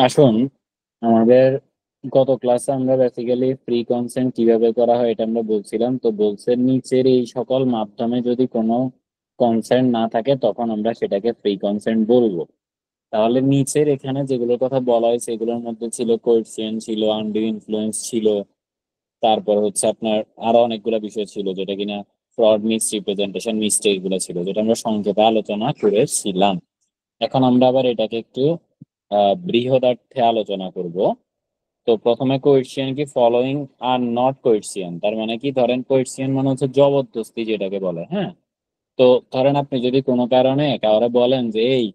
আসুন, আমাদের গত ক্লাসে আমরা বেসিক্যালি ফ্রি কনসেন্ট কিভাবে করা হয় এটা আমরা বলছিলাম। তো বলছে নিচের এই সকল মাধ্যমে যদি কোনো কনসেন্ট না থাকে তখন আমরা সেটাকে ফ্রি কনসেন্ট বলবো। তাহলে নিচের এখানে যেগুলোর কথা বলা হয়েছে এগুলোর মধ্যে ছিল কোয়েশ্চেন, ছিল আনডিউ ইনফ্লুয়েন্স, ছিল তারপর হচ্ছে আপনার আরো অনেকগুলো বিষয় ছিল যেটা কিনা ফ্রড, মিস রিপ্রেজেন্টেশন, মিস্টেক গুলো ছিল, যেটা আমরা সংক্ষেপে আলোচনা করেছিলাম। এখন আমরা আবার এটাকে একটু বৃহদার্থে আলোচনা করব। তো প্রথমে কোয়েশ্চেন কি, ফলোইং আর নট কোয়েশ্চেন, তার মানে কি, ধরেন কোয়েশ্চেন মানে হচ্ছে জবরদস্তি যেটাকে বলে, হ্যাঁ। তো ধরেন আপনি যদি কোনো কারণে কাউরে বলেন যে এই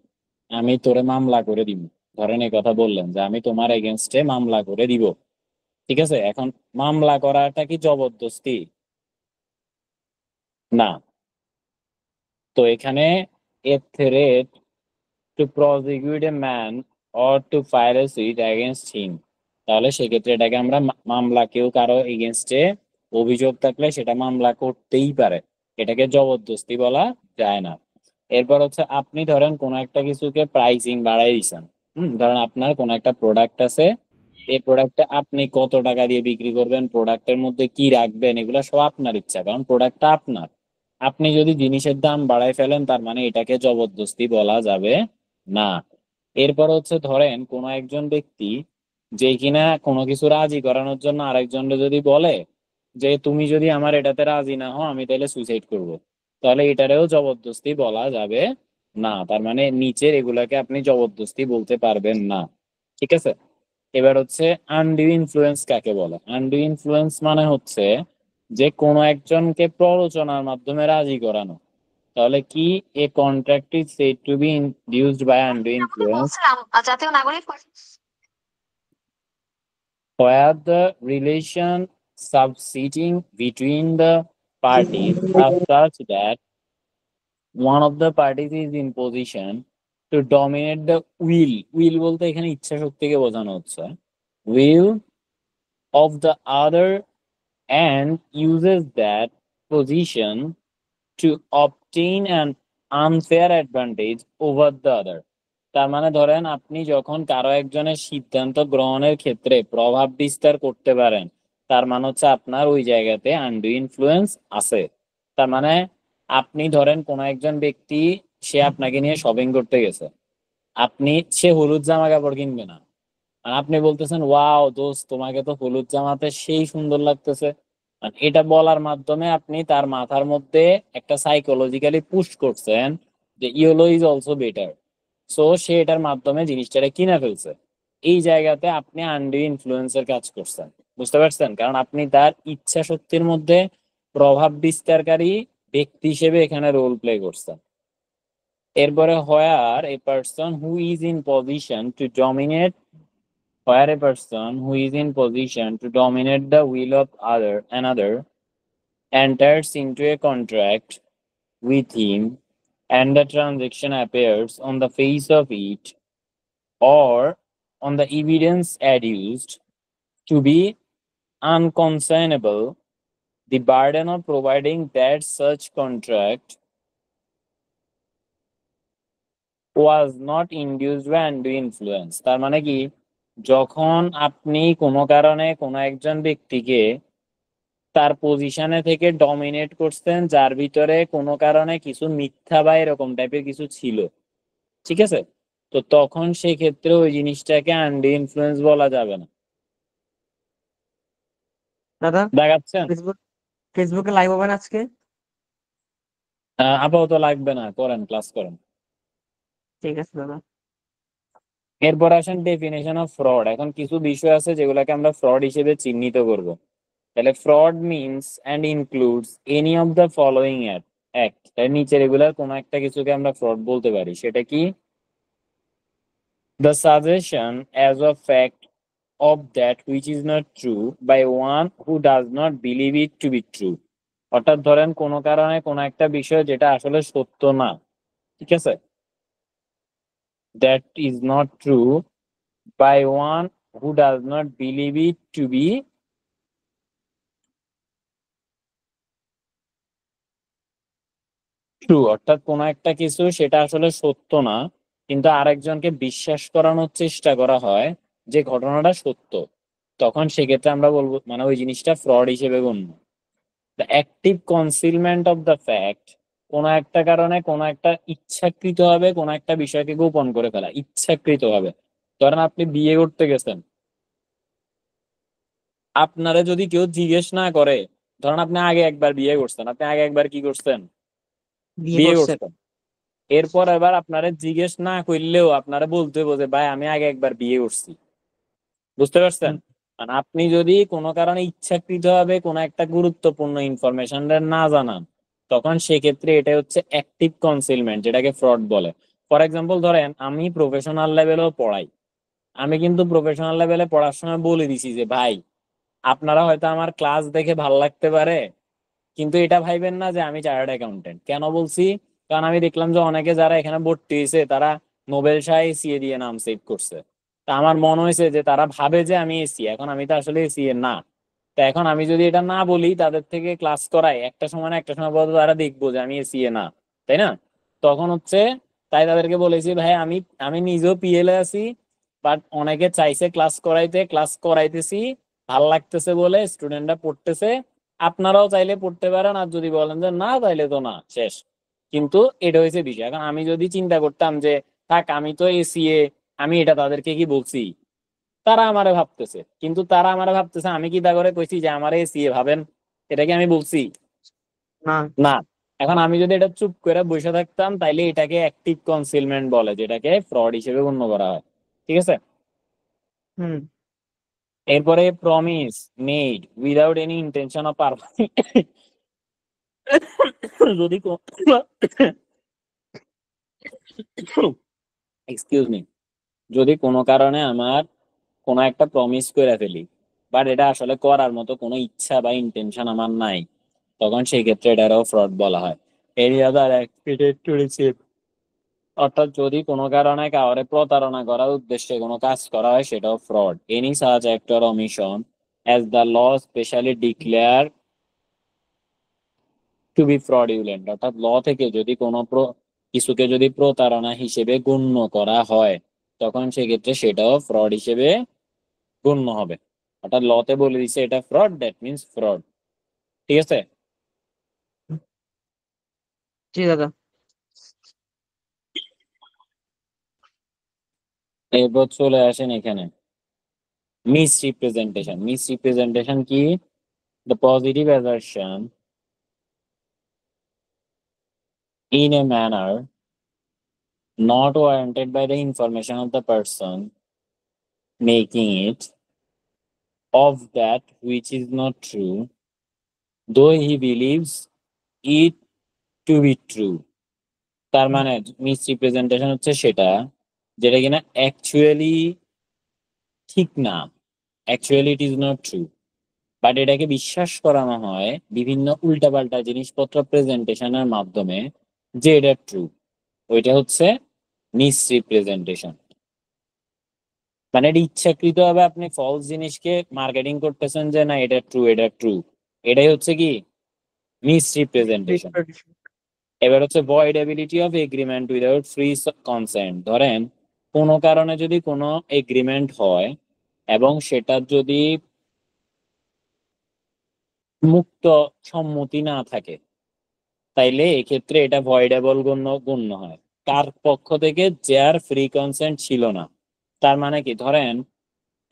আমি তোরে মামলা করে দিব, ধরেন এই কথা বললেন যে আমি তোমার এগেনস্টে মামলা করে দিব, ঠিক আছে। এখন মামলা করাটা কি জবরদস্তি? না। তো এখানে এ threat to prosecute a man or two file a sweet against him, তাহলে সেক্ষেত্রে এটাকে আমরা মামলা, কেউ কারো এগেনস্টে অভিযোগ থাকলে সেটা মামলা করতেই পারে, এটাকে জবরদস্তি বলা যায় না। এরপর হচ্ছে আপনি ধরেন কোনো একটা কিছুকে প্রাইসিং বাড়াই দিচ্ছেন। ধরেন আপনার কোনো একটা প্রোডাক্ট আছে, এই প্রোডাক্টটা আপনি কত টাকা দিয়ে বিক্রি করবেন, প্রোডাক্টের মধ্যে কি রাখবেন, এগুলো সব আপনার ইচ্ছা, কারণ প্রোডাক্টটা আপনার। আপনি যদি জিনিসের দাম বাড়াই ফেলেন তার মানে এটাকে জবরদস্তি বলা যাবে না। এরপর হচ্ছে ধরেন কোনো একজন ব্যক্তি যে কিনা কোনো কিছু রাজি করানোর জন্য আরেকজনকে যদি বলে যে তুমি যদি আমার এটাতে রাজি না হও আমি তাহলে সুইসাইড করব, তাহলে এটারেও জবরদস্তি বলা যাবে না। তার মানে নিচের এগুলাকে আপনি জবরদস্তি বলতে পারবেন না, ঠিক আছে। এবার হচ্ছে আনডিউ ইনফ্লুয়েন্স কাকে বলে। আনডিউ ইনফ্লুয়েন্স মানে হচ্ছে যে কোনো একজনকে প্ররোচনার মাধ্যমে রাজি করানো। তাহলে কি, a contract is said to be induced by undue আপনাকে ইনফ্লুয়েন্স বলছিলাম জাতীয় নাগরিক where the relation subsisting between the parties are such that one of the parties is in position to dominate the will বলতে এখানে ইচ্ছা শক্তিকে বোঝানো হচ্ছে, will of the other, and uses that position to obtain an unfair advantage over the other। তার মানে ধরেন আপনি যখন কারো একজনের সিদ্ধান্ত গ্রহণের ক্ষেত্রে প্রভাব বিস্তার করতে পারেন, তার মানে হচ্ছে আপনার ওই জায়গাতে আনডু ইনফ্লুয়েন্স আছে। তার মানে আপনি ধরেন কোন একজন ব্যক্তি, সে আপনাকে নিয়ে শপিং করতে গেছে, আপনি, সে হলুদ জামা কাপড় কিনবে না, আর আপনি বলতেছেন ওয়াও দোস্ত তোমাকে তো হলুদ জামাতে সেই সুন্দর লাগতেছে। আর এটা বলার মাধ্যমে আপনি তার মাথার মধ্যে একটা সাইকোলজিক্যালি পুশ করছেন যে yellow is also better. So say এটার মাধ্যমে জিনিসটাকে কিনে ফেলছে। এই জায়গাতে আপনি আনডিউ ইনফ্লুয়েন্সের কাজ করছেন, বুঝতে পারছেন, কারণ আপনি তার ইচ্ছা শক্তির মধ্যে প্রভাব বিস্তারকারী ব্যক্তি হিসেবে এখানে রোল প্লে করছেন। এরপরে where a person who is in position to dominate, where a person who is in position to dominate the will of another enters into a contract with him, and the transaction appears on the face of it or on the evidence adduced to be unconscionable, the burden of providing that such contract was not induced by undue influence। তার মানে কি, যখন আপনি কোনো কারণে কোনো একজন ব্যক্তিকে তার পজিশনে থেকে ডমিনেট করছেন, যার ভিতরে কোনো কারণে কিছু মিথ্যা বা এরকম টাইপের কিছু ছিল, ঠিক আছে, তো তখন সেই ক্ষেত্রে ওই জিনিসটাকে আন্ডি ইনফ্লুয়েন্স বলা যাবে না। দাদা। দেখাচ্ছেন? ফেসবুকে লাইভ হবেন আজকে? আপাতত লাগবে না, করেন, ক্লাস করেন। ঠিক আছে দাদা। এরপর আসেন ডেফিনেশন অফ ফ্রড। এখন কিছু বিষয় আছে যেগুলোকে আমরা ফ্রড হিসেবে চিহ্নিত করব। তাহলে fraud means and includes any of the following act, তাই নিচে রেগুলার কোনো একটা কিছুকে আমরা ফ্রড বলতে পারি। সেটা কি, the suggestion as a fact of that which is not true by one who does not believe it to be true। অর্থাৎ ধরেন কোনো কারণে কোনো একটা বিষয় যেটা আসলে সত্য না, ঠিক আছে, that is not true by one who does not believe it to be true। অর্থাৎ কোনো একটা কিছু সেটা আসলে সত্য না, কিন্তু আরেকজনকে বিশ্বাস করানোর চেষ্টা করা হয় যে ঘটনাটা সত্য, তখন সেক্ষেত্রে আমরা বলবো মানে ওই জিনিসটা ফ্রড হিসেবে গণ্য। The active concealment of the fact, কোনো একটা কারণে কোনো একটা ইচ্ছাকৃত ভাবে কোনো একটা বিষয়কে গোপন করে ফেলা ইচ্ছাকৃত ভাবে। ধরেন আপনি বিয়ে করতে গেছেন, আপনারে যদি কেউ জিজ্ঞেস না করে, ধরেন আপনি আগে একবার বিয়ে করছেন, আপনি আগে একবার কি করছেন, বিয়ে বিয়ে করছেন। করছেন। এরপর এবার আপনারা জিজ্ঞেস না করলেও আপনারা বলতে হবে যে ভাই আমি আগে একবার বিয়ে করছি। বুঝতে পারছেন? হুম, মানে আপনি যদি কোনো কারণে ইচ্ছাকৃত ভাবে কোনো একটা গুরুত্বপূর্ণ ইনফরমেশন না জানান, তখন সেক্ষেত্রে এটা হচ্ছে অ্যাক্টিভ কনসিলমেন্ট, যেটাকে ফ্রড বলে। ফর এক্সাম্পল ধরেন আমি প্রফেশনাল লেভেলেও পড়াই, আমি কিন্তু প্রফেশনাল লেভেলে পড়ার সময় বলে দিছি যে ভাই আপনারা হয়তো আমার ক্লাস দেখে ভালো লাগতে পারে, কিন্তু এটা ভাইবেন না যে আমি চার্টার্ড অ্যাকাউন্টেন্ট। কেন বলছি? কারণ আমি দেখলাম যে অনেকে যারা এখানে ভর্তি হয়েছে তারা নোবেল শাহ এসিএ দিয়ে নাম সেভ করছে। তা আমার মনে হয়েছে যে তারা ভাবে যে আমি এসি, এখন আমি তো আসলে এসিএ না। তা এখন আমি যদি এটা না বলি, তাদের থেকে ক্লাস করাই, একটা সময় না একটা সময় পর তো তারা দেখবো যে আমি এসিএ না, তাই না? তখন হচ্ছে, তাই তাদেরকে বলেছি ভাই আমি আমি নিজেও পিএলএ আছি, বাট অনেকে চাইছে ক্লাস করাইতে, ক্লাস করাইতেছি, ভাল লাগতেছে বলে স্টুডেন্টরা পড়তেছে। আপনারাও চাইলে পড়তে পারেন, আর যদি বলেন যে না তাইলে তো না, শেষ। কিন্তু এটা হয়েছে বিষয়। এখন আমি যদি চিন্তা করতাম যে থাক আমি তো এসিএ, আমি এটা তাদেরকে কি বলছি, তারা আমারে ভাবতেছে, কিন্তু তারা আমারে ভাবতেছে আমি কি তা করে কইছি যে আমারে এসিএ ভাবেন, এটা কি আমি বলছি? না। না। এখন আমি যদি এটা চুপ করে বসে থাকতাম, তাইলে এটাকে অ্যাক্টিভ কনসিলমেন্ট বলে, যেটাকে ফ্রড হিসেবে গণ্য করা হয়। ঠিক আছে? হুম। এরপরে promise made without any intention of performing. যদি এক্সকিউজ মি, যদি কোনো কারণে আমার কোনো একটা প্রমিস করে ফেলি, বাট এটা আসলে করার মতো কোনো ইচ্ছা বা ইন্টেনশন আমার নাই, তখন সেই ক্ষেত্রে এটারও ফ্রড বলা হয়। Any other expected to receive, অর্থাৎ যদি কোনো কারণে কাউরে প্রতারণা করার উদ্দেশ্যে কোনো কাজ করা হয়, সেটাও fraud. Any such act or omission as the law specially declare to be fraudulent, অর্থাৎ ল থেকে যদি কোনো কিছুকে যদি প্রতারণা হিসেবে গণ্য করা হয়, তখন সেক্ষেত্রে সেটাও ফ্রড হিসেবে গণ্য হবে। অর্থাৎ লতে বলে দিছে এটা ফ্রড, দ্যাট মিনস ফ্রড। ঠিক আছে? জি দাদা। এরপর চলে আসেন এখানে মিস রিপ্রেজেন্টেশন। মিস রিপ্রেজেন্টেশন কি? The positive assertion in a manner not warranted by the information of the person making it of that which is not true, though he believes it to be true. তার মানে miss representation হচ্ছে সেটা যেটা কিনা actually ঠিক না, actually it is not true, but এটাকে বিশ্বাস করানো হয় বিভিন্ন উল্টাপাল্টা জিনিসপত্র প্রেজেন্টেশনের মাধ্যমে যে এটা ট্রু। ওইটা হচ্ছে মিস রিপ্রেজেন্টেশন। মানে এটা ইচ্ছাকৃত ভাবে আপনি ফলস জিনিসকে মার্কেটিং করতেছেন যে না এটা ট্রু, এটা ট্রু, এটাই হচ্ছে কি মিস রিপ্রেজেন্টেশন। এবার হচ্ছে voidability of agreement without free consent. ধরেন কোনো কারণে যদি কোনো এগ্রিমেন্ট হয় এবং সেটার যদি মুক্ত সম্মতি না থাকে, তাইলে এক্ষেত্রে এটা ভয়েডেবল গণ্য হয়। তার পক্ষ থেকে যার ফ্রি কনসেন্ট ছিল না। তার মানে কি, ধরেন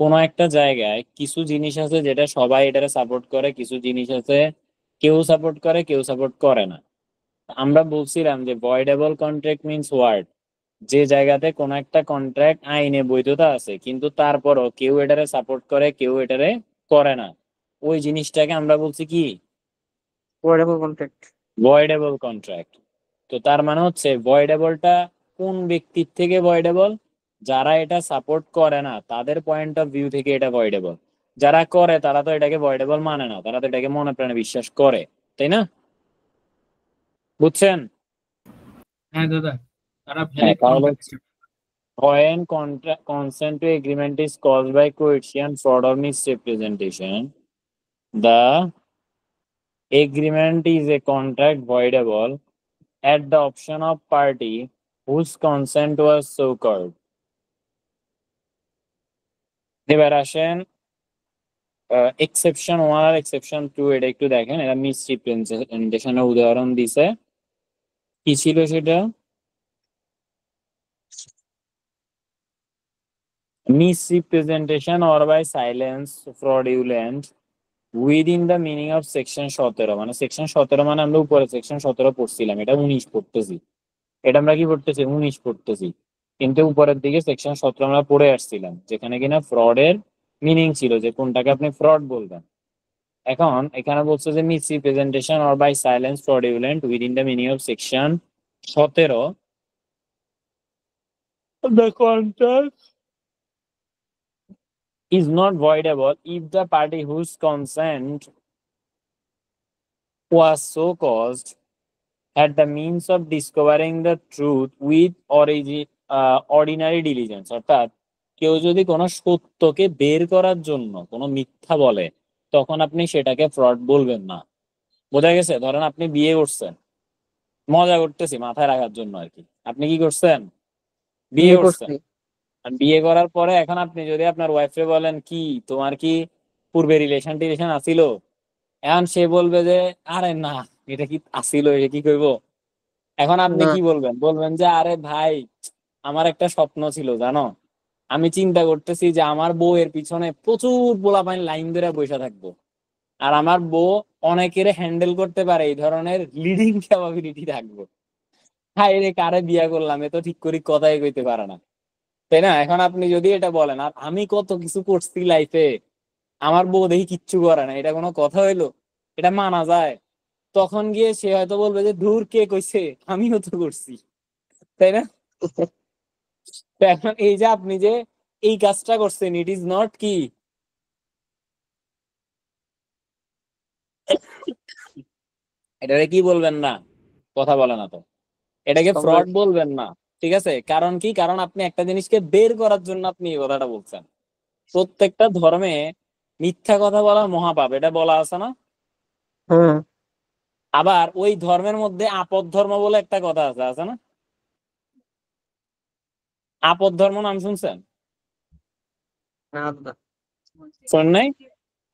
কোনো একটা জায়গায় কিছু জিনিস আছে যেটা সবাই এটারে সাপোর্ট করে, কিছু জিনিস আছে কেউ সাপোর্ট করে কেউ সাপোর্ট করে না। আমরা বলছিলাম যে ভয়েডেবল কন্ট্রাক্ট মিনস হোয়াট, যে জায়গাতে কোনো একটা কন্ট্রাক্ট আইনে বৈধতা আছে কিন্তু তারপরও কেউ এটারে সাপোর্ট করে কেউ এটারে করে না, ওই জিনিসটাকে আমরা বলছি কি ওয়ারেবল কন্ট্রাক্ট। ভয়েডেবল কন্ট্রাক্ট। তো তার মানে হচ্ছে ভয়েডেবলটা কোন ব্যক্তির থেকে ভয়েডেবল? যারা এটা সাপোর্ট করে না তাদের পয়েন্ট অফ ভিউ থেকে এটা ভয়েডেবল। যারা করে তারা তো এটাকে ভয়েডেবল মানে না, তারা তো এটাকে মনে প্রাণে বিশ্বাস করে, তাই না? বুঝছেন? হ্যাঁ দাদা, তারা হ্যাঁ, ভ্যালিড তাহলে contract. when consent to agreement is caused by coercion, fraud or misrepresentation, the agreement is a contract voidable at the option of party whose consent was so called. এবার আসেন এক্সেপশন 1 আর এক্সেপশন 2 এটা একটু দেখেন, এটা মিসরিপ্রেজেন্টেশনের উদাহরণ দিছে। কি ছিল সেটা? Misrepresentation or by silence fraudulent within the meaning of section 17, মানে সেকশন 17 মানে আমরা উপরে সেকশন 17 পড়ছিলাম, এটা 19 পড়তেছি। এটা আমরা কি পড়তেছি? 19 পড়তেছি, কিন্তু উপরের দিকে সেকশন 17 আমরা পড়ে আসছিলাম, যেখানে কিনা ফ্রডের মিনিং ছিল যে কোনটাকে আপনি ফ্রড বলবেন। এখন এখানে বলছে যে misrepresentation or by silence fraudulent within the meaning of section 17 the contract is not voidable if the party whose consent was so caused had the means of discovering the truth with ordinary diligence। অর্থাৎ কেউ যদি কোনো সত্যকে বের করার জন্য কোনো মিথ্যা বলে, তখন আপনি সেটাকে ফ্রড বলবেন না। বোঝা গেছে? ধরেন আপনি বিয়ে করছেন, মজা করতেছি মাথায় রাখার জন্য আর কি, আপনি কি করছেন? বিয়ে বিয়ে করছেন। করছি। আর বিয়ে করার পরে এখন আপনি যদি আপনার ওয়াইফে বলেন কি তোমার কি পূর্বে রিলেশন টিলেশন আসিল, এখন সে বলবে যে আরে না, এটা কি আসিল, এটা কি করবো। এখন আপনি না। কি বলবেন? বলবেন যে আরে ভাই, আমার একটা স্বপ্ন ছিল জানো, আমি চিন্তা করতেছি যে আমার বউ এর পিছনে প্রচুর পোলাপাইন লাইন ধরে বসে থাকবো, আর আমার বউ অনেকের হ্যান্ডেল করতে পারে, এই ধরনের লিডিং ক্যাপাবিলিটি থাকবো। হ্যাঁ রে, কারে বিয়া করলাম, এ তো ঠিক করে কথাই কইতে পারে না, তাই না? এখন আপনি যদি এটা বলেন আর আমি কত কিছু করছি লাইফে, আমার বউ দেখি কিচ্ছু করে না, এটা কোনো কথা হইলো? এটা মানা যায়? তখন গিয়ে সে হয়তো বলবে যে ধুর, কে কইছে, আমিও তো করছি, তাই না? তো এখন এই যে আপনি যে এই কাজটা করছেন, ইট ইজ নট কি, এটাকে কি বলবেন না? কথা বলে না তো, এটাকে ফ্রড বলবেন না। ঠিক আছে? কারণ কি? কারণ আপনি একটা জিনিসকে বের করার জন্য আপনি এই কথাটা বলছেন। প্রত্যেকটা ধর্মে মিথ্যা কথা বলা মহাপাপ, এটা বলা আছে না? হ্যাঁ। আবার ওই ধর্মের মধ্যে আপদ ধর্ম বলে একটা কথা আছে, আছে না? আপদ ধর্ম নাম শুনছেন? না দাদা। শোন নাই?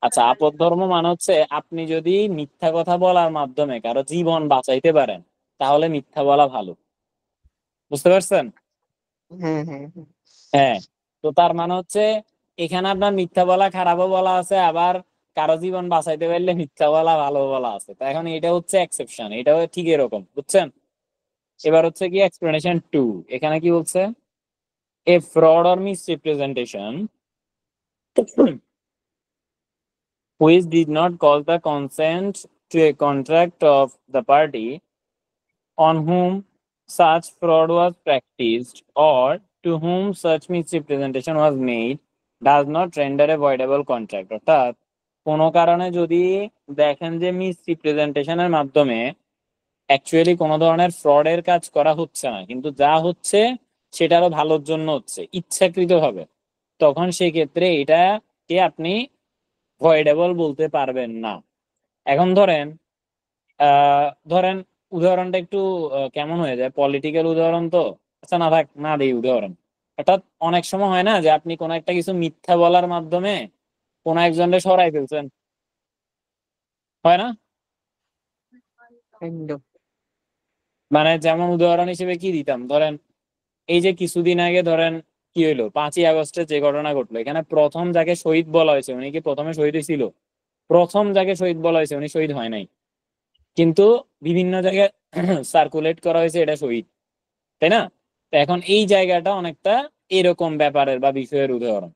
আচ্ছা, আপদ ধর্ম মানে হচ্ছে আপনি যদি মিথ্যা কথা বলার মাধ্যমে কারো জীবন বাঁচাইতে পারেন, তাহলে মিথ্যা বলা ভালো। বুঝতে পারছেন? হ্যাঁ হ্যাঁ হ্যাঁ। হ্যাঁ। তো তার মানে হচ্ছে এখানে আপনার মিথ্যা বলা খারাপও বলা আছে, আবার কারো জীবন বাঁচাইতে পারলে মিথ্যা বলা ভালো বলা আছে। তো এখন এটা হচ্ছে এক্সেপশন, এটাও ঠিক এরকম, বুঝছেন? এবার হচ্ছে কি এক্সপ্লেনেশন 2, এখানে কি বলছে? A fraud or misrepresentation which did not cause the consent to a contract of the party on whom such fraud was practiced or to whom such misrepresentation was made does not render a voidable contract। অর্থাৎ কোনো কারণে যদি দেখেন যে মিসরিপ্রেজেন্টেশনের মাধ্যমে actually কোনো ধরনের ফ্রডের কাজ করা হচ্ছে না, কিন্তু যা হচ্ছে সেটারও ভালোর জন্য হচ্ছে ইচ্ছাকৃত ভাবে, তখন সেই ক্ষেত্রে এটাকে আপনি ভয়েডেবল বলতে পারবেন না। এখন ধরেন উদাহরণটা একটু কেমন হয়ে যায়, পলিটিক্যাল উদাহরণ তো। আচ্ছা না থাক, না দিই উদাহরণ। অর্থাৎ অনেক সময় হয় না যে আপনি কোনো একটা কিছু মিথ্যা বলার মাধ্যমে কোনো একজনকে সরাই ফেলছেন, হয় না? একদম। মানে যেমন উদাহরণ হিসেবে কি দিতাম, ধরেন এই যে কিছুদিন আগে ধরেন কি হইলো, 5ই আগস্টে যে ঘটনা ঘটলো, এখানে প্রথম যাকে শহীদ বলা হয়েছে উনি কি প্রথমে শহীদ হয়েছিল? প্রথম যাকে শহীদ বলা হয়েছে উনি শহীদ হয় নাই, কিন্তু বিভিন্ন জায়গায় সার্কুলেট করা হয়েছে এটা শহীদ, তাই না? তো এখন এই জায়গাটা অনেকটা এরকম ব্যাপারের বা বিষয়ের উদাহরণ।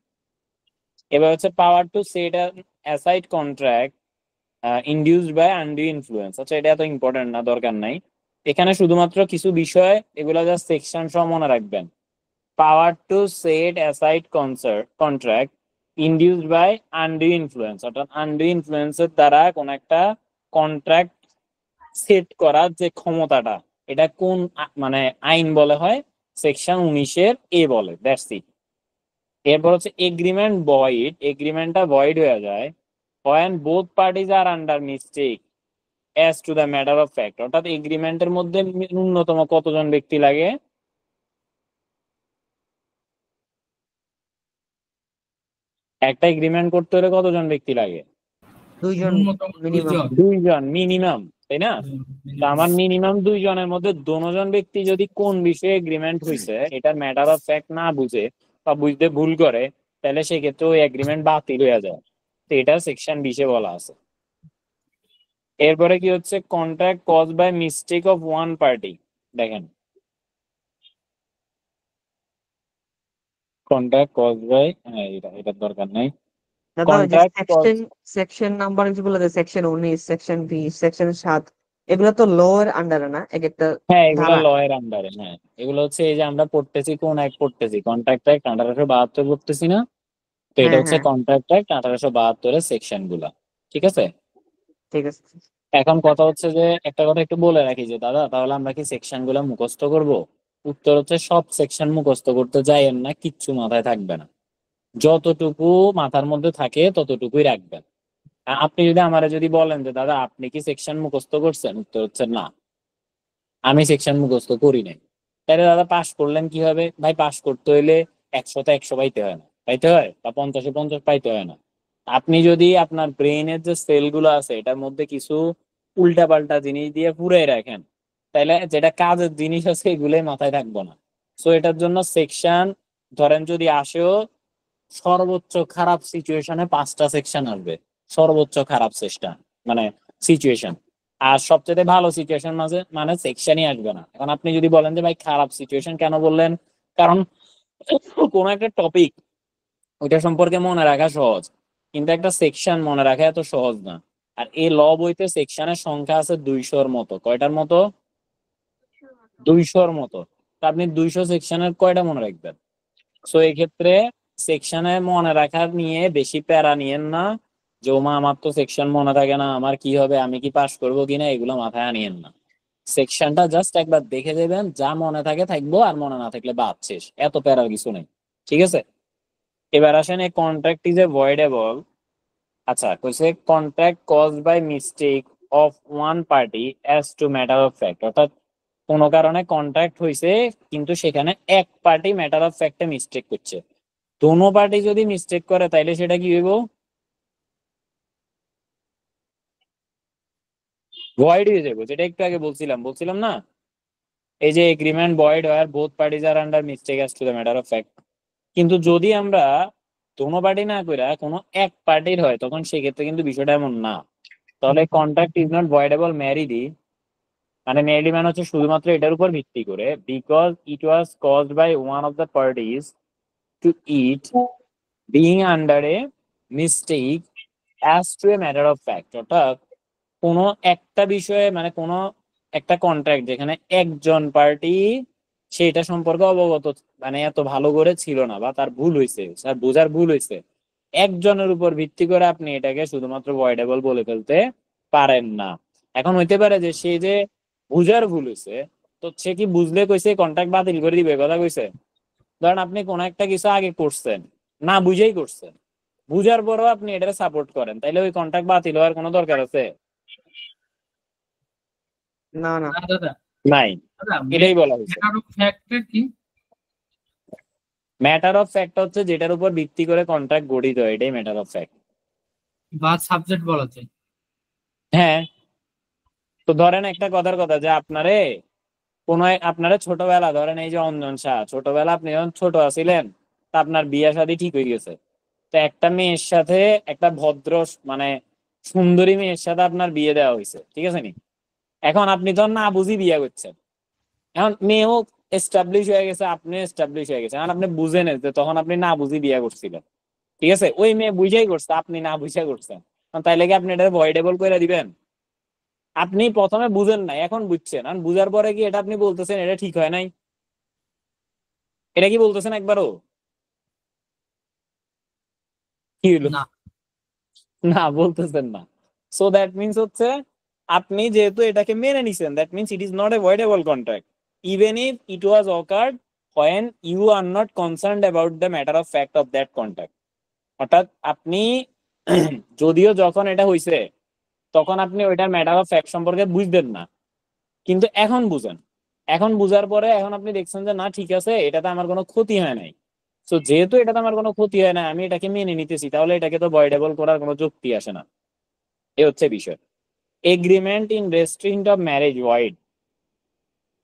এবার হচ্ছে power to set aside contract induced by undue influence. আচ্ছা, এটা এত ইম্পর্টেন্ট না, দরকার নাই। এখানে শুধুমাত্র কিছু বিষয়, এগুলো জাস্ট সেকশন সহ মনে রাখবেন। Power to set aside contract induced by undue influence, অর্থাৎ আনডিউ ইনফ্লুয়েন্সের দ্বারা কোন একটা কন্ট্রাক্ট সেট করার যে ক্ষমতাটা, এটা কোন মানে আইন বলে হয়? সেকশন 19-এর এ বলে, দ্যাটস ইট। এরপর হচ্ছে এগ্রিমেন্ট ভয়েড, এগ্রিমেন্টটা ভয়েড হয়ে যায় when both parties are under mistake as to the matter of fact। অর্থাৎ এগ্রিমেন্টের মধ্যে ন্যূনতম কতজন ব্যক্তি লাগে? একটা এগ্রিমেন্ট করতে হলে কতজন ব্যক্তি লাগে? দুইজন ন্যূনতম মিনিমাম। 2 জন মিনিমাম, তাই না? তো আমার minimum। মিনিমাম 2 জনের মধ্যে দোনোজন ব্যক্তি যদি কোন বিষয়ে এগ্রিমেন্ট হয়েছে এটা ম্যাটার অফ ফ্যাক্ট না বুঝে বা বুঝতে ভুল করে, তাহলে সেক্ষেত্রে ওই এগ্রিমেন্ট বাতিল হয়ে যায়। তো এটা সেকশন 20-এ বলা আছে। এরপরে কি হচ্ছে, contract caused by mistake of one party. দেখেন, কন্ট্রাক্ট কজ বাই, হ্যাঁ এটার দরকার নাই। দাদা ওই যে কন্ট্রাক্ট কজ, সেকশন নাম্বার যেগুলো সেকশন 19, সেকশন 20, সেকশন 7, এগুলো তো ল এর আন্ডারে না এক একটা হ্যাঁ এগুলো ধারা? ল এর আন্ডারে। হ্যাঁ এগুলো হচ্ছে এই যে আমরা পড়তেছি কোন অ্যাক্ট পড়তেছি, কন্ট্রাক্ট অ্যাক্ট 1872 পড়তেছি না? তো এটা হ্যাঁ হচ্ছে হ্যাঁ, কন্ট্রাক্ট অ্যাক্ট 1872-এর সেকশন গুলা। ঠিক আছে। ঠিক আছে। এখন কথা হচ্ছে যে একটা কথা একটু বলে রাখি যে দাদা তাহলে আমরা কি সেকশন গুলা মুখস্থ করব? উত্তর হচ্ছে সব সেকশন মুখস্থ করতে যাইয়েন না, কিচ্ছু মাথায় থাকবে না। যতটুকু মাথার মধ্যে থাকে ততটুকুই রাখবেন। আপনি যদি আমারে যদি বলেন যে দাদা আপনি কি সেকশন মুখস্থ করছেন, উত্তর হচ্ছে না, আমি সেকশন মুখস্থ করি নাই। তাহলে দাদা পাশ করলেন কিভাবে? ভাই পাশ করতে হইলে 100-তে 100 পাইতে হয় না, পাইতে হয়, বা 50-এ 50 পাইতে হয় না। আপনি যদি আপনার ব্রেনের যে সেল গুলো আছে এটার মধ্যে কিছু উল্টা পাল্টা জিনিস দিয়ে পুরাই রাখেন, তাহলে যেটা কাজের জিনিস আছে এগুলোই মাথায় থাকবো না। সো এটার জন্য সেকশন, ধরেন যদি আসেও সর্বোচ্চ খারাপ সিচুয়েশনে 5টা সেকশন আসবে, সর্বোচ্চ খারাপ চেষ্টা মানে সিচুয়েশন। আর সবচেয়ে ভালো সিচুয়েশন মাঝে মানে সেকশনই আসবে না। এখন আপনি যদি বলেন যে ভাই খারাপ সিচুয়েশন কেন বললেন, কারণ কোন একটা টপিক ওইটা সম্পর্কে মনে রাখা সহজ, কিন্তু একটা সেকশন মনে রাখা এত সহজ না। আর এই ল বইতে সেকশনের সংখ্যা আছে 200-র মতো। কয়টার মতো? 200-র মতো। তা আপনি 200 সেকশনের কয়টা মনে রাখবেন? সো এই ক্ষেত্রে সেকশনে মনে রাখা নিয়ে বেশি প্যারা নিয়েন না। যে ওমা আমার তো সেকশন মনে থাকে না, আমার কি হবে, আমি কি পাস করবো কিনা, এগুলো মাথায় আনিয়েন না। সেকশনটা জাস্ট একবার দেখে দেবেন, যা মনে থাকে থাকবো, আর মনে না থাকলে বাদ, শেষ, এত প্যারার কিছু নেই। ঠিক আছে। এবার আসেন এই কন্ট্রাক্ট ইজ এ ভয়েডেবল। আচ্ছা কইছে contract caused by mistake of one party as to matter of fact, অর্থাৎ কোনো কারণে কন্ট্রাক্ট হয়েছে কিন্তু সেখানে এক পার্টি ম্যাটার অফ ফ্যাক্টে মিস্টেক করছে। দোনো পার্টি যদি মিস্টেক করে তাইলে সেটা কি হইব? ভয়েড হয়ে যাবে, যেটা একটু আগে বলছিলাম না, এই যে এগ্রিমেন্ট ভয়েড হয় both parties are under mistake as to the matter of fact. কিন্তু যদি আমরা দোনো পার্টি না কইরা কোনো এক পার্টির হয় তখন সেক্ষেত্রে কিন্তু বিষয়টা এমন না। তাহলে contract is not voidable merely, মানে মেইনলি মানে হচ্ছে শুধুমাত্র এটার উপর ভিত্তি করে, because it was caused by one of the parties to it being under a mistake as to a matter of fact. অর্থাৎ কোনো একটা বিষয়ে মানে কোনো একটা কন্ট্রাক্ট যেখানে একজন পার্টি সেটা সম্পর্কে অবগত মানে এত ভালো করে ছিল না, বা তার ভুল হয়েছে, তার বোঝার ভুল হয়েছে, একজনের উপর ভিত্তি করে আপনি এটাকে শুধুমাত্র ভয়েডেবল বলে ফেলতে পারেন না। এখন হইতে পারে যে সে যে বুঝার ভুল হয়েছে, তো সে কি বুঝলে কইছে কন্ট্রাক্ট বাতিল করে দিবে, কথা কইছে? ধরেন আপনি কোন একটা কিছু আগে করছেন, না বুঝেই করছেন, বুঝার পরও আপনি এটা সাপোর্ট করেন, তাইলে ওই কন্ট্রাক্ট বাতিল হওয়ার কোনো দরকার আছে? না না। না দাদা, নাই। দাদা এটাই বলা হয়েছে। ম্যাটার অফ ফ্যাক্টর কি? ম্যাটার অফ ফ্যাক্ট হচ্ছে যেটার উপর ভিত্তি করে কন্ট্রাক্ট গঠিত হয়, এটাই ম্যাটার অফ ফ্যাক্ট। বা সাবজেক্ট বলা যায়। হ্যাঁ। তো ধরেন একটা কথার কথা যে আপনারে আপনারা ছোটবেলা, ধরেন এই যে অঞ্জন শাহ, ছোটবেলা আপনি যখন ছোট আছিলেন তা আপনার বিয়ে শাদী ঠিক হয়ে গেছে। তো একটা মেয়ের সাথে, একটা ভদ্র মানে সুন্দরী মেয়ের সাথে আপনার বিয়ে দেওয়া হয়েছে, ঠিক আছে নি? এখন আপনি তো না বুঝি বিয়ে করছেন। এখন মেয়েও এস্টাবলিশ হয়ে গেছে, আপনি এস্টাবলিশ হয়ে গেছে, এখন আপনি বুঝেন যে তখন আপনি না বুঝি বিয়ে করছিলেন। ঠিক আছে, ওই মেয়ে বুঝাই করছে, আপনি না বুঝা করছেন। তাইলে কি আপনি এটা ভয়েডেবল করে দিবেন? আপনি প্রথমে বুঝেন নাই, এখন বুঝছেন, এখন বুঝার পরে কি এটা আপনি বলতেছেন এটা ঠিক হয় নাই? এটা কি বলতেছেন একবারও? কি হলো? না না বলতেছেন না। সো দ্যাট মিনস হচ্ছে আপনি যেহেতু এটাকে মেনে নিছেন, that means it is not a voidable contract even if it was accord when you are not concerned about the matter of fact of that contract. অর্থাৎ আপনি যদিও যখন এটা হইছে তখন আপনি ওইটার ম্যাটার অফ ফ্যাক্ট সম্পর্কে বুঝবেন না, কিন্তু এখন বুঝেন। এখন বুঝার পরে এখন আপনি দেখছেন যে না ঠিক আছে, এটাতে আমার কোনো ক্ষতি হয় নাই, তো যেহেতু এটাতে আমার কোনো ক্ষতি হয় না, আমি এটাকে মেনে নিতেছি, তাহলে এটাকে তো ভয়েডেবল করার কোনো যুক্তি আসে না। এ হচ্ছে বিষয়। Agreement in restrict of marriage void,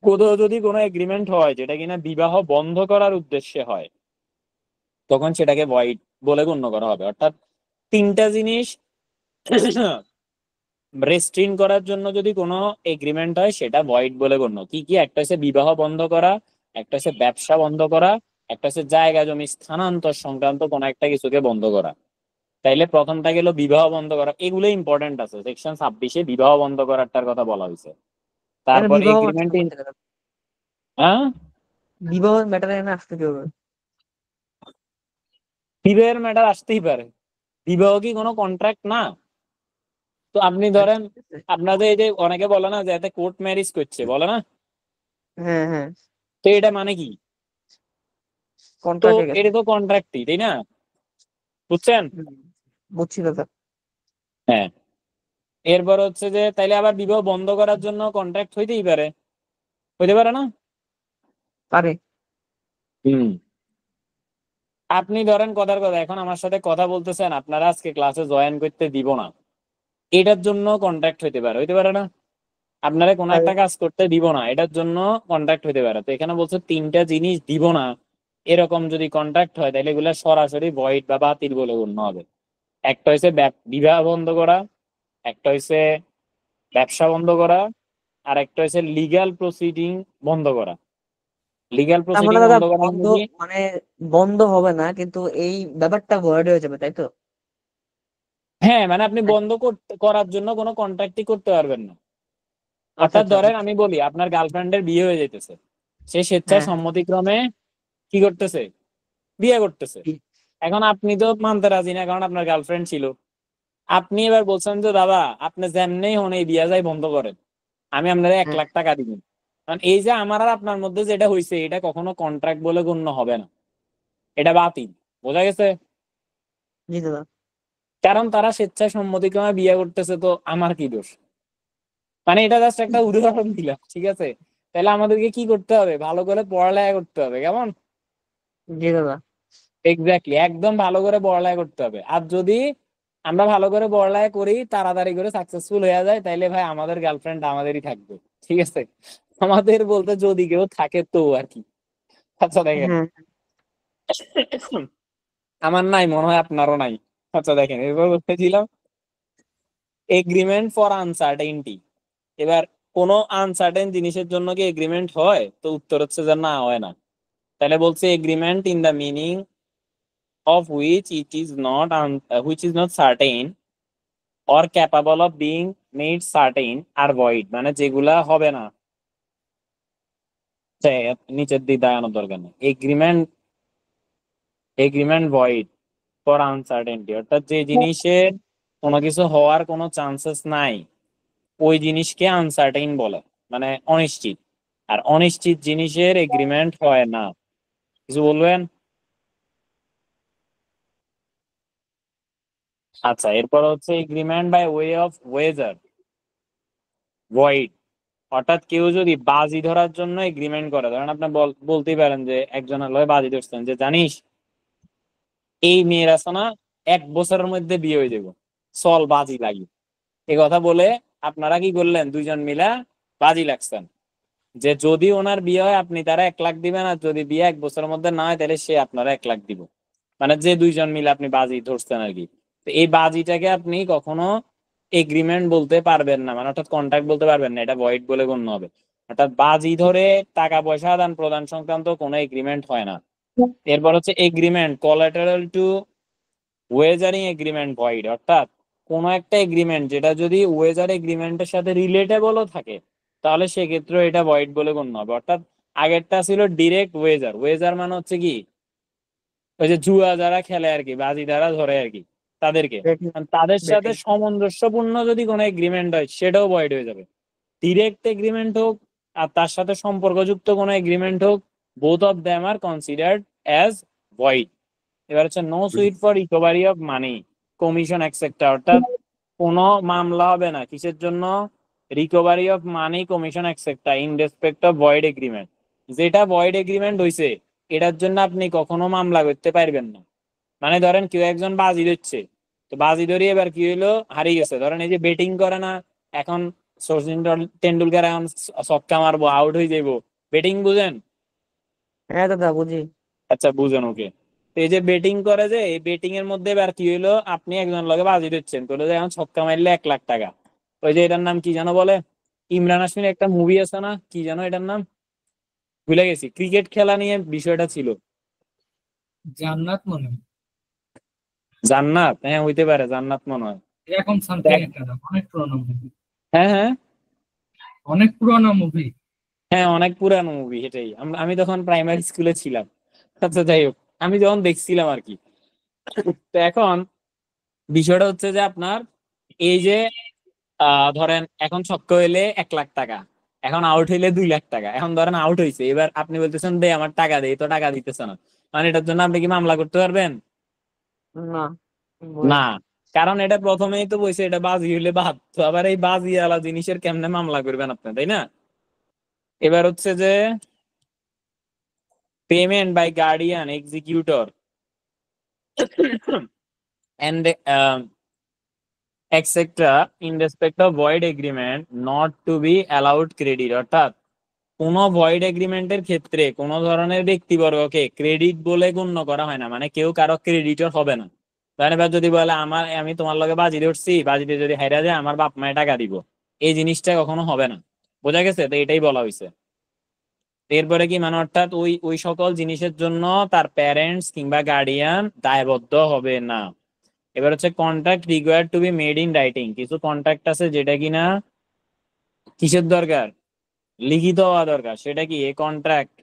কোথাও যদি কোনো এগ্রিমেন্ট হয় যেটা কিনা বিবাহ বন্ধ করার উদ্দেশ্যে হয়, তখন সেটাকে ভয়েড বলে গণ্য করা হবে। অর্থাৎ তিনটা জিনিস রেস্ট্রিন করার জন্য যদি কোনো এগ্রিমেন্ট হয় সেটা ভয়েড বলে গণ্য। কি কি? একটা হচ্ছে বিবাহ বন্ধ করা, একটা হচ্ছে ব্যবসা বন্ধ করা, একটা হচ্ছে জায়গা জমি স্থানান্তর সংক্রান্ত কোনো একটা কিছুকে বন্ধ করা। তাইলে প্রথমটা গেল বিবাহ বন্ধ করা, এগুলো ইম্পর্টেন্ট আছে, সেকশন 26-এ বিবাহ বন্ধ করারটার কথা বলা হয়েছে। এখানে তারপর বিবাহ এগ্রিমেন্ট ইন, হ্যাঁ, বিবাহ ম্যাটারে এখানে আসতে কি হবে? বিবাহের ম্যাটার আসতেই পারে। বিবাহ কি কোনো কন্ট্রাক্ট না? তো আপনি ধরেন, আপনাদের এই যে অনেকে বলে না যে এতে কোর্ট ম্যারেজ করছে, বলে না? হ্যাঁ হ্যাঁ, তো এটা মানে কি? তো কন্ট্রাক্টে গেছে। এটা তো কন্ট্রাক্টই, তাই না? বুঝছেন? বুঝছি দাদা। হ্যাঁ। এরপর হচ্ছে যে তাইলে আবার বিবাহ বন্ধ করার জন্য কন্ট্রাক্ট হইতেই পারে, হইতে পারে না? পারে। হুম। আপনি ধরেন কথার কথা, এখন আমার সাথে কথা বলতেছেন, আপনারা আজকে ক্লাসে জয়েন করতে দিব না, এটার জন্য কন্ট্রাক্ট হইতে পারে, হইতে পারে না? আপনারা কোনো পারে। একটা কাজ করতে দিব না, এটার জন্য কন্ট্রাক্ট হইতে পারে। তো এখানে বলছে তিনটা জিনিস দিব না, এরকম যদি কন্ট্রাক্ট হয় তাহলে এগুলো সরাসরি ভয়েড বা বাতিল বলে গণ্য হবে। একটা হচ্ছে বিবাহ বন্ধ করা, একটা হচ্ছে ব্যবসা বন্ধ করা, আর একটা হচ্ছে লিগ্যাল প্রসিডিং বন্ধ করা। লিগ্যাল তার প্রসিডিং মানে দাদা বন্ধ করা বন্ধ, মানে কি? মানে বন্ধ হবে না কিন্তু এই ব্যাপারটা ভয়েড হয়ে যাবে, তাই তো? হ্যাঁ, মানে আপনি বন্ধ করতে করার জন্য কোনো কন্ট্রাক্টই করতে পারবেন না। আচ্ছা অর্থাৎ আচ্ছা, ধরেন বুঝছি। আমি বলি, আপনার গার্লফ্রেন্ডের বিয়ে হয়ে যেতেছে, সে স্বেচ্ছায় হ্যাঁ হ্যাঁ। সম্মতিক্রমে কি করতেছে? বিয়ে করতেছে। কি- এখন আপনি তো মানতে রাজি না, কারণ আপনার গার্লফ্রেন্ড ছিল। আপনি এবার বলছেন যে দাদা আপনি যেমনি হন এই বিয়া যাই বন্ধ করেন, আমি আপনার এক হ্যাঁ, লাখ টাকা দিব। কারণ এই যে আমার আর আপনার মধ্যে যেটা হয়েছে এটা কখনো কন্ট্রাক্ট বলে গণ্য হবে না, এটা বাতিল। বোঝা গেছে? জি দাদা। কারণ তারা স্বেচ্ছায় সম্মতিক্রমে বিয়ে করতেছে, তো আমার কি দোষ? মানে এটা জাস্ট একটা উদাহরণ দিলাম, ঠিক আছে? তাহলে আমাদেরকে কি করতে হবে? ভালো করে পড়ালেখা করতে হবে, কেমন? জি দাদা। এক্স্যাক্টলি, একদম ভালো করে পড়ালেখা করতে হবে। আর যদি আমরা ভালো করে পড়ালেখা করি, তাড়াতাড়ি করে সাকসেসফুল হয়ে যায়, তাইলে ভাই আমাদের গার্লফ্রেন্ড আমাদেরই থাকবে, ঠিক আছে? আমাদের বলতে যদি কেউ থাকে তো আর কি। আচ্ছা দেখেন, হ্যাঁ। আমার নাই, মনে হয় আপনারও নাই। আচ্ছা দেখেন, এবার বলতেছিলাম এগ্রিমেন্ট ফর আনসার্টেনটি। এবার কোন আনসার্টেন জিনিসের জন্য কি এগ্রিমেন্ট হয়? তো উত্তর হচ্ছে যে না, হয় না। তাহলে বলছে agreement in the meaning of which is not certain or capable of being made certain are void, মানে যেগুলা হবে না। নিচের দিকে দাঁড়ানোর দরকার নেই। এগ্রিমেন্ট ভয়েড ফর আনসার্টেনটি, অর্থাৎ যে জিনিসের কোনো কিছু হওয়ার কোনো চান্সেস নাই, ওই জিনিসকে আনসার্টেইন বলে, মানে অনিশ্চিত। আর অনিশ্চিত জিনিসের এগ্রিমেন্ট হয় না। কিছু বলবেন? আচ্ছা, এরপর হচ্ছে agreement by way of wager void, অর্থাৎ কেউ যদি বাজি ধরার জন্য এগ্রিমেন্ট করে, ধরেন আপনি বলতেই পারেন যে একজন লয় বাজি ধরছেন যে জানিস এই মেয়ের আছে না 1 বছরের মধ্যে বিয়ে হয়ে যাবো, চল বাজি লাগি। এই কথা বলে আপনারা কি করলেন? দুইজন মিলা বাজি লাগছেন যে যদি ওনার বিয়ে হয় আপনি তারা 1 লাখ দিবেন, আর যদি বিয়ে 1 বছরের মধ্যে না হয় তাহলে সে আপনারা 1 লাখ দিব। মানে যে দুইজন মিলে আপনি বাজি ধরছেন আর কি। তো এই বাজিটাকে আপনি কখনো এগ্রিমেন্ট বলতে পারবেন না, মানে অর্থাৎ কন্ট্রাক্ট বলতে পারবেন না, এটা ভয়েড বলে গণ্য হবে। অর্থাৎ বাজি ধরে টাকা পয়সা আদান প্রদান সংক্রান্ত কোনো এগ্রিমেন্ট হয় না। এরপর হচ্ছে agreement collateral to wagering agreement void, অর্থাৎ কোন একটা এগ্রিমেন্ট যেটা যদি ওয়েজার এগ্রিমেন্টের সাথে রিলেটেবলও থাকে, তাহলে সেক্ষেত্রে এটা ভয়েড বলে গণ্য হবে। অর্থাৎ আগেরটা ছিল ডিরেক্ট ওয়েজার, ওয়েজার মানে হচ্ছে কি, ওই যে জুয়া যারা খেলে আর কি, বাজি যারা ধরে আর কি, তাদেরকে। বেটিং। কারণ তাদের সাথে বেটিং। সামঞ্জস্যপূর্ণ যদি কোনো এগ্রিমেন্ট হয় সেটাও ভয়েড হয়ে যাবে। ডিরেক্ট এগ্রিমেন্ট হোক আর তার সাথে সম্পর্কযুক্ত কোনো এগ্রিমেন্ট হোক, both of them are considered as void. এবার হচ্ছে no suit for recovery of money, commission etcetera, অর্থাৎ কোনো মামলা হবে না কিসের জন্য? Recovery of money, commission etcetera in respect of void agreement. যেটা ভয়েড এগ্রিমেন্ট হয়েছে এটার জন্য আপনি কখনো মামলা করতে পারবেন না। মানে ধরেন কেউ একজন বাজি দিচ্ছে, তো বাজি ধরে এবার কি হইলো, হারিয়ে গেছে। ধরেন এই যে বেটিং করে না, এখন সচিন টেন্ডুলকার এখন ছক্কা মারবো, আউট হয়ে যাইবো, বেটিং বুঝেন? হ্যাঁ দাদা বুঝি। আচ্ছা বুঝেন, ওকে। তো এই যে বেটিং করে, যে এই বেটিং এর মধ্যে এবার কি হইলো, আপনি একজন লগে বাজি দিচ্ছেন, বলে যে এখন ছক্কা মারলে 1 লাখ টাকা। ওই যে এটার নাম কি জানো বলে, ইমরান হাশমির একটা মুভি আছে না, কি জানো এটার নাম, ভুলে গেছি, ক্রিকেট খেলা নিয়ে বিষয়টা ছিল। জান্নাত মনে হয়। জান্নাত, হ্যাঁ হইতে পারে, জান্নাত মনে হয়। এরকম সামথিং একটা নাম, অনেক পুরোনো মুভি। হ্যাঁ হ্যাঁ অনেক পুরোনো মুভি। হ্যাঁ, অনেক পুরানো মুভি এটাই। আমি তখন প্রাইমারি স্কুলে ছিলাম। আচ্ছা যাই হোক, আমি যখন দেখছিলাম আর কি। তো এখন বিষয়টা হচ্ছে যে আপনার এই যে ধরেন এখন ছক্কা হইলে 1 লাখ টাকা, এখন আউট হইলে 2 লাখ টাকা। এখন ধরেন আউট হয়েছে, এবার আপনি বলতেছেন দে আমার টাকা দে, তো টাকা দিতেছে না, মানে এটার জন্য আপনি কি মামলা করতে পারবেন? না, না, কারণ এটা প্রথমেই তো বলছে এটা বাজি হইলে বাদ, তো আবার এই বাজি আলা জিনিসের কেমনে মামলা করবেন আপনি, তাই না? এবার হচ্ছে যে payment by guardian executor and etc. in respect of void agreement not to be allowed credit, অর্থাৎ কোন ভয়েড এগ্রিমেন্টের ক্ষেত্রে কোন ধরনের ব্যক্তিবর্গকে ক্রেডিট বলে গণ্য করা হয় না, মানে কেউ কারো ক্রেডিটর হবে না। ধরেন এবার যদি বলে আমি তোমার লগে বাজি ধরছি, বাজিতে যদি হাইরা যায় আমার বাপ মায়ে টাকা দিব, এই জিনিসটা কখনো হবে না। বোঝা গেছে? তো এটাই বলা হয়েছে। এরপরে কি মানে, অর্থাৎ ওই ওই সকল জিনিসের জন্য তার প্যারেন্টস কিংবা গার্ডিয়ান দায়বদ্ধ হবে না। এবার হচ্ছে contract required to be made in writing, কিছু কন্ট্রাক্ট আছে যেটা কিনা কিসের দরকার, লিখিত হওয়া দরকার। সেটা কি, a contract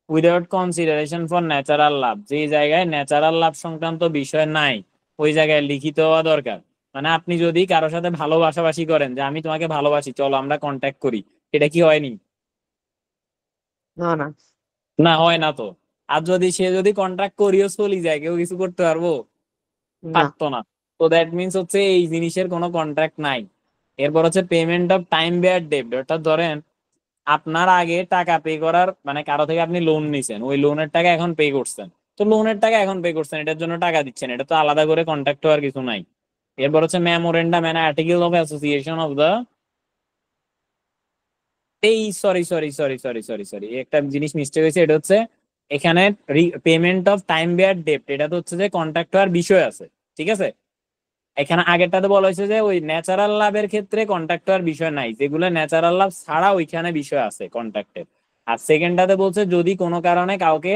without consideration for natural love, যে জায়গায় ন্যাচারাল লাভ সংক্রান্ত বিষয় নাই ওই জায়গায় লিখিত হওয়া দরকার। মানে আপনি যদি কারোর সাথে ভালোবাসাবাসি করেন, যে আমি তোমাকে ভালোবাসি চলো আমরা কন্ট্যাক্ট করি, এটা কি হয়নি? না না না, হয় না তো। আর যদি সে যদি কন্ট্রাক্ট করিও চলি যায়, কেউ কিছু করতে পারবো? না। পারতো না। তো দ্যাট মিনস হচ্ছে এই জিনিসের কোনো কন্ট্রাক্ট নাই। এরপর হচ্ছে payment of time barred debt, অর্থাৎ ধরেন আপনার আগে টাকা পে করার, মানে কারো থেকে আপনি লোন নিছেন, ওই লোনের টাকা এখন পে করছেন, তো লোনের টাকা এখন পে করছেন, এটার জন্য টাকা দিচ্ছেন, এটা তো আলাদা করে কন্ট্রাক্ট হওয়ার কিছু নাই। এরপর হচ্ছে memorandum and article of association of the, এই sorry sorry sorry sorry sorry sorry একটা জিনিস মিস্টেক হয়েছে, এটা হচ্ছে এখানে payment of time barred debt, এটা তো হচ্ছে যে কন্ট্রাক্ট হওয়ার বিষয় আছে, ঠিক আছে। এখানে আগেরটাতে বলা হয়েছে যে ওই ন্যাচারাল লাভের ক্ষেত্রে কন্ট্রাক্ট হওয়ার বিষয় নাই, যেগুলো ন্যাচারাল লাভ ছাড়া ওইখানে বিষয় আছে কন্ট্রাক্টের। আর সেকেন্ডটাতে বলছে যদি কোনো কারণে কাউকে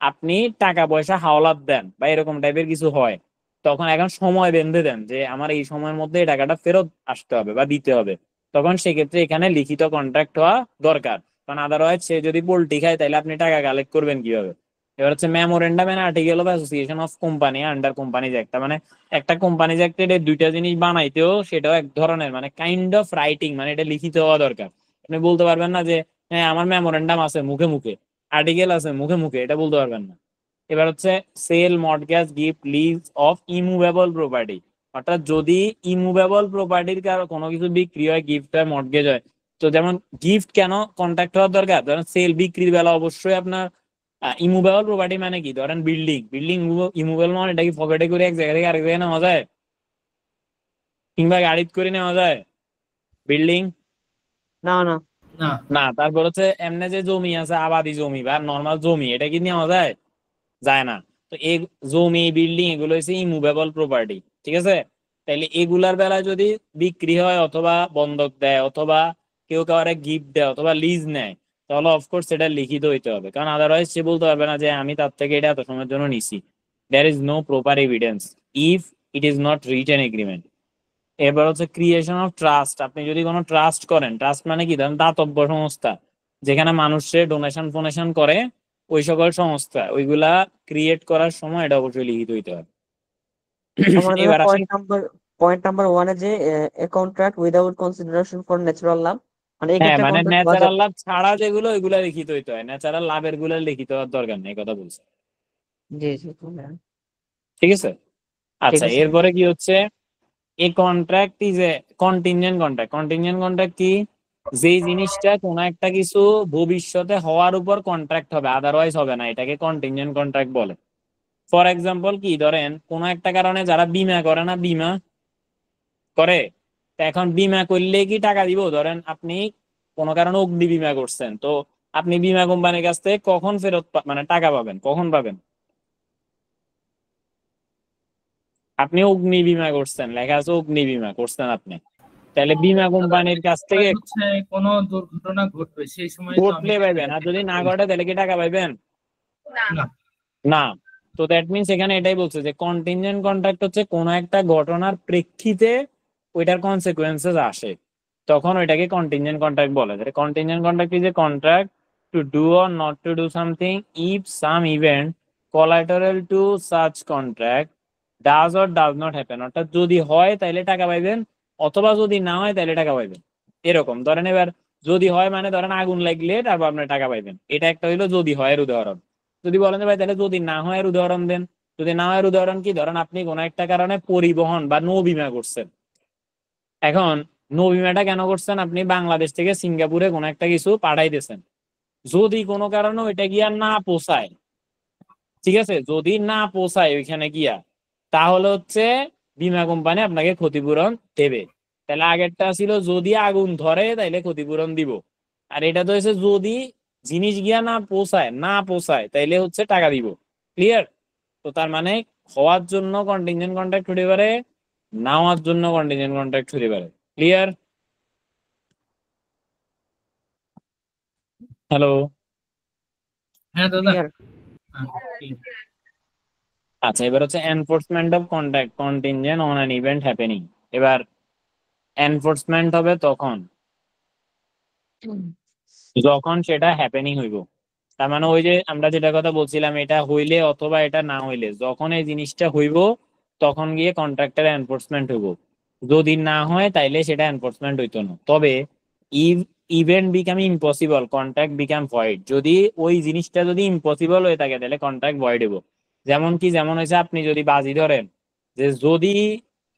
আপনি টাকা পয়সা হাওলাত দেন বা এরকম টাইপের কিছু হয়, তখন এখন সময় বেঁধে দেন যে আমার এই সময়ের মধ্যে এই টাকাটা ফেরত আসতে হবে বা দিতে হবে, তখন সেক্ষেত্রে এখানে লিখিত কন্ট্রাক্ট হওয়া দরকার। কারণ আদারওয়াইজ সে যদি পোল্ট্রি খায় তাহলে আপনি টাকা কালেক্ট করবেন কিভাবে? এবার হচ্ছে memorandum and article of association of company under companies act, মানে একটা কোম্পানি যে একটা দুইটা জিনিস বানাইতেও সেটাও এক ধরনের মানে কাইন্ড অফ রাইটিং, মানে এটা লিখিত হওয়া দরকার। আপনি বলতে পারবেন না যে হ্যাঁ আমার মেমোরেন্ডাম আছে মুখে মুখে, আর্টিকেল আছে মুখে মুখে, এটা বলতে পারবেন না। এবার হচ্ছে sale, mortgage, gift, lease of immovable property, অর্থাৎ যদি ইমুভেবল প্রপার্টির কারো কোনো কিছু বিক্রি হয়, গিফট হয়, মর্টগেজ হয়, তো যেমন গিফট কেন কন্ট্রাক্ট হওয়ার দরকার, ধরেন সেল বিক্রির বেলা অবশ্যই আপনার ইমুভেবল প্রপার্টি, মানে কি ধরেন বিল্ডিং, বিল্ডিং ইমুভেবল মানে এটা কি পকেটে করে এক জায়গা থেকে আরেক জায়গায় নেওয়া যায়, কিংবা গাড়িতে করে নেওয়া যায় বিল্ডিং? না না না। না। তারপর হচ্ছে এমনি যে জমি আছে, আবাদি জমি বা নর্মাল জমি, এটা কি নেওয়া যায়? যায় না। তো এই জমি, বিল্ডিং এগুলো হচ্ছে ইমুভেবল প্রপার্টি, ঠিক আছে। তাইলে এগুলার বেলায় যদি বিক্রি হয় অথবা বন্ধক দেয় অথবা কেউ কাউরে গিফট দেয় অথবা লিজ নেয়, তাহলে অফকোর্স সেটা লিখিত হইতে হবে, কারণ আদারওয়াইজ সে বলতে পারবে না যে আমি তার থেকে এটা এত সময়ের জন্য নিছি। There is no proper evidence if it is not written agreement. এবার হচ্ছে ক্রিয়েশন অফ ট্রাস্ট, আপনি যদি কোনো ট্রাস্ট করেন, ট্রাস্ট মানে কি ধরেন দাতব্য সংস্থা, যেখানে মানুষের ডোনেশন ফোনেশন করে, ওই সকল সংস্থা ওইগুলা ক্রিয়েট করার সময় এটা অবশ্যই লিখিত হইতে হবে। আমার দাদা এবার আসেন, পয়েন্ট নাম্বার ওয়ানে যে a contract without consideration for natural love, মানে এই হ্যাঁ ক্ষেত্রে মানে কন্ট্রাক্ট করা ন্যাচারাল যাবে। লাভ ছাড়া যেগুলো ওইগুলা লিখিত হইতে হয়, ন্যাচারাল লাভের গুলা লিখিত হওয়ার দরকার নেই, এই কথা বলছে, জি জি হ্যাঁ, ঠিক আছে। ঠিক আচ্ছা আছে। এরপরে কি হচ্ছে, এ contract is a contingent contract. Contingent contract কি, যে জিনিসটা কোন একটা কিছু ভবিষ্যতে হওয়ার উপর কন্ট্রাক্ট হবে, আদারওয়াইজ হবে না, এটাকে কন্টিনজেন্ট কন্ট্রাক্ট বলে। ফর এক্সাম্পল কি, ধরেন কোন একটা কারণে যারা বিমা করে না, বিমা করে, তো এখন বিমা করলে কি টাকা দিব? ধরেন আপনি কোনো কারণে অগ্নি বিমা করছেন, তো আপনি বিমা কোম্পানির কাছ থেকে কখন ফেরত মানে টাকা পাবেন, কখন পাবেন? আপনি অগ্নি বিমা করছেন, লেখা আছে অগ্নি বিমা করছেন আপনি, তাহলে বিমা কোম্পানির কাছ থেকে হচ্ছে কোনো দুর্ঘটনা ঘটবে সেই সময় তো আমি ঘটলে পাইবেন, আর যদি না ঘটে তাহলে কি টাকা পাইবেন? না। না। তো দ্যাট মিনস এখানে এটাই বলছে যে কন্টিনজেন্ট কন্ট্রাক্ট হচ্ছে কোন একটা ঘটনার প্রেক্ষিতে ওইটার কনসিকুয়েন্সেস আসে, তখন ওইটাকে কন্টিনজেন্ট কন্ট্রাক্ট বলে। Contingent contract is a contract to do or not to do something if some event collateral two such contract does or does not happen. অর্থাৎ যদি হয় তাহলে টাকা পাইবেন, অথবা যদি না হয় তাহলে টাকা পাইবেন। এরকম ধরেন, এবার যদি হয় মানে ধরেন আগুন লাগলে তারপর আপনার টাকা পাইবেন, এটা একটা হইলো যদি হয় এর উদাহরণ। যদি বলেন যে ভাই তাহলে যদি না হয় এর উদাহরণ দেন, যদি না হয় এর উদাহরণ কি, ধরেন আপনি কোনো একটা কারণে পরিবহন বা নৌ বিমা করছেন। এখন নৌ বিমাটা কেন করছেন? আপনি বাংলাদেশ থেকে সিঙ্গাপুরে কোনো একটা কিছু পাঠাইতেছেন, যদি কোনো কারণে ওইটা গিয়া না পোষায়, ঠিক আছে, যদি না পোষায় ওইখানে গিয়া, তাহলে হচ্ছে বিমা কোম্পানি আপনাকে ক্ষতিপূরণ দেবে। তাহলে আগেরটা ছিল যদি আগুন ধরে তাইলে ক্ষতিপূরণ দিব, আর এটা তো হচ্ছে যদি জিনিস গিয়া না পোষায় তাইলে হচ্ছে টাকা দিব। ক্লিয়ার? তো তার মানে হওয়ার জন্য কন্টিনজেন্ট কন্ট্রাক্ট হতে পারে, না হওয়ার জন্য কন্টিনজেন্ট কন্ট্রাক্ট হতে পারে। ক্লিয়ার? হ্যালো? হ্যাঁ দাদা। ক্লিয়ার। হ্যাঁ, ঠিক। আচ্ছা, এবার হচ্ছে enforcement of contract contingent on an event happening. এবার এনফোর্সমেন্ট হবে তখন যখন সেটা হ্যাপেনিং হইব। তার মানে ওই যে আমরা যেটা কথা বলছিলাম, এটা হইলে অথবা এটা না হইলে, যখন এই জিনিসটা হইব তখন গিয়ে কন্ট্রাক্টের এনফোর্সমেন্ট হইব। যদি না হয় তাইলে সেটা এনফোর্সমেন্ট হইতো না। তবে ইভ event become impossible contract become void, যদি ওই জিনিসটা যদি ইম্পসিবল হয়ে থাকে তাহলে কন্ট্রাক্ট ভয়েড হইব। যেমন কি, যেমন হয়েছে আপনি যদি বাজি ধরেন যে যদি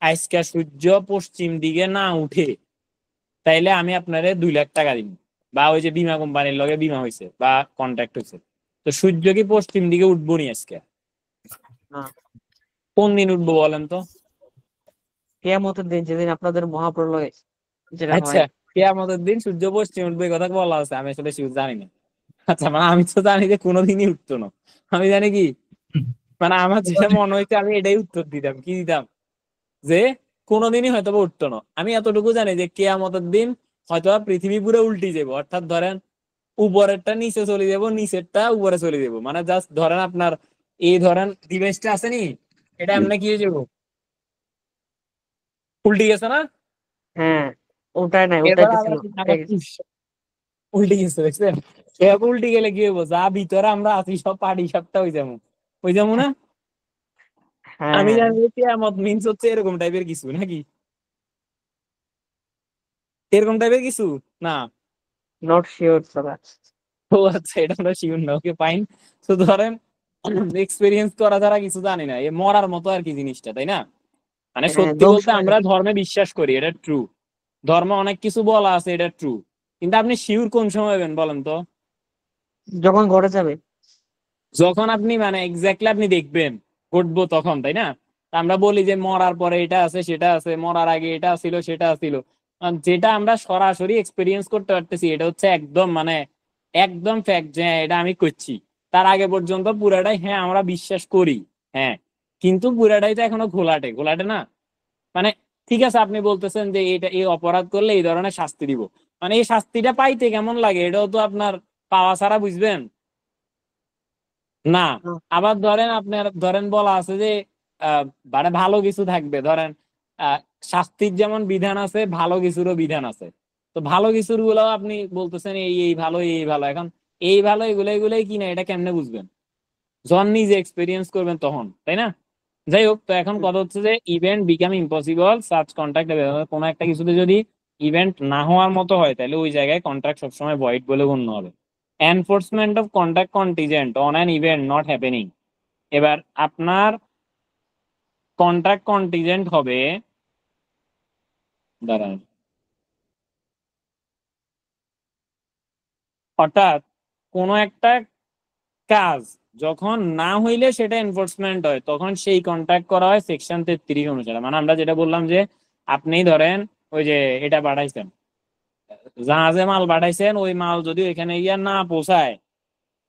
আজকে সূর্য পশ্চিম দিকে না উঠে তাইলে আমি আপনারে 2 লাখ টাকা দিব, বা ওই যে বিমা কোম্পানির লগে বিমা হয়েছে বা কন্ট্রাক্ট হয়েছে, তো সূর্য কি পশ্চিম দিকে উঠবো নি আজকে? না, কোন দিন উঠবো বলেন তো? কিয়ামতের দিন যেদিন আপনাদের মহাপ্রলয় যেটা আচ্ছা, হয়। কিয়ামতের দিন সূর্য পশ্চিম উঠবে এই কথা বলা আছে, আমি আসলে শিওর জানি না। আচ্ছা, মানে আমি তো জানি যে কোনোদিনই উঠতো না। আমি জানি কি, মানে আমার যেটা মনে হইছে আমি এটাই উত্তর দিতাম, কি দিতাম, যে কোনোদিনই হয়তো বা উঠতো না। আমি এতটুকু জানি যে কিয়ামতের দিন হয়তো পৃথিবী পুরো উল্টে যাবো, অর্থাৎ ধরেন উপরেরটা নিচে চলে যাবো, নিচেরটা উপরে চলে যাবো। মানে জাস্ট ধরেন আপনার এই ধরেন ডিভাইসটা আছে নি, এটা এমনি কি হয়ে যাবো, উল্টে গেছে না? হ্যাঁ, ওটাই নাই, ওটাই এবার তো আবার ছিল, উঠে গেছে। উল্টে গেছে, বুঝছেন? এবার উল্টে গেলে কি হইব, যা ভিতরে আমরা আছি সব পাটি সাপটা হয়ে যাবো না? আমি হ্যাঁ, জানি যে কিয়ামত মিন্স হচ্ছে এরকম টাইপের কিছু, নাকি এরকম টাইপের কিছু না? নট শিওর দাদা। ও আচ্ছা, এটা আমরা শিওর না, ওকে ফাইন। তো ধরেন এক্সপিরিয়েন্স করা ছাড়া কিছু জানি না, এ মরার মতো আর কি জিনিসটা, তাই না? মানে হ্যাঁ, সত্যি ধ্বংস বলতে হয়ে আমরা যাবে ধর্মে বিশ্বাস করি, এটা ট্রু। ধর্মে অনেক কিছু বলা আছে, এটা ট্রু। কিন্তু আপনি শিওর কোন সময় হবেন বলেন তো? যখন ঘটে যাবে। যখন আপনি মানে এক্স্যাক্টলি আপনি দেখবেন ঘটবো তখন, তাই না? তা আমরা বলি যে মরার পরে এটা আছে সেটা আছে, মরার আগে এটা ছিল সেটা ছিল। আর যেটা আমরা সরাসরি এক্সপিরিয়েন্স করতে পারতেছি এটা হচ্ছে একদম মানে একদম ফ্যাক্ট, যে হ্যাঁ, এটা আমি করছি। তার আগে পর্যন্ত পুরাটাই হ্যাঁ আমরা বিশ্বাস করি। হ্যাঁ, কিন্তু পুরাটাই তো এখনো ঘোলাটে ঘোলাটে না। মানে ঠিক আছে, আপনি বলতেছেন যে এটা এই অপরাধ করলে এই ধরনের শাস্তি দিব, মানে এই শাস্তিটা পাইতে কেমন লাগে এটাও তো আপনার পাওয়া ছাড়া বুঝবেন না। হুম, আবার ধরেন আপনার ধরেন বলা আছে যে আহ মানে ভালো কিছু থাকবে, ধরেন আহ শাস্তির যেমন বিধান আছে ভালো কিছুরও বিধান আছে। তো ভালো কিছুর গুলো আপনি বলতেছেন এই এই ভালো এই ভালো, এখন এই ভালো এগুলো এগুলাই কি না এটা কেমনে বুঝবেন? যখন নিজে এক্সপিরিয়েন্স করবেন তখন, তাই না? যাই হোক, তো এখন কথা হচ্ছে যে event become impossible search contract, কোনো একটা কিছুতে যদি ইভেন্ট না হওয়ার মতো হয় তাহলে ওই জায়গায় কন্ট্রাক্ট সবসময় ভয়েড বলে গণ্য হবে। Enforcement of contract contingent on an event not happening. এবার আপনার কন্ট্রাক্ট কন্টিজেন্ট হবে, দাঁড়ান, অর্থাৎ কোনো একটা কাজ যখন না হইলে সেটা এনফোর্সমেন্ট হয়, তখন সেই কন্ট্যাক্ট করা হয় সেকশন 33 অনুসারে। মানে আমরা যেটা বললাম যে আপনি ধরেন ওই যে এটা পাঠাইছেন, জাহাজে মাল পাঠাইছেন, ওই মাল যদি ওইখানে গিয়া না পৌঁছায়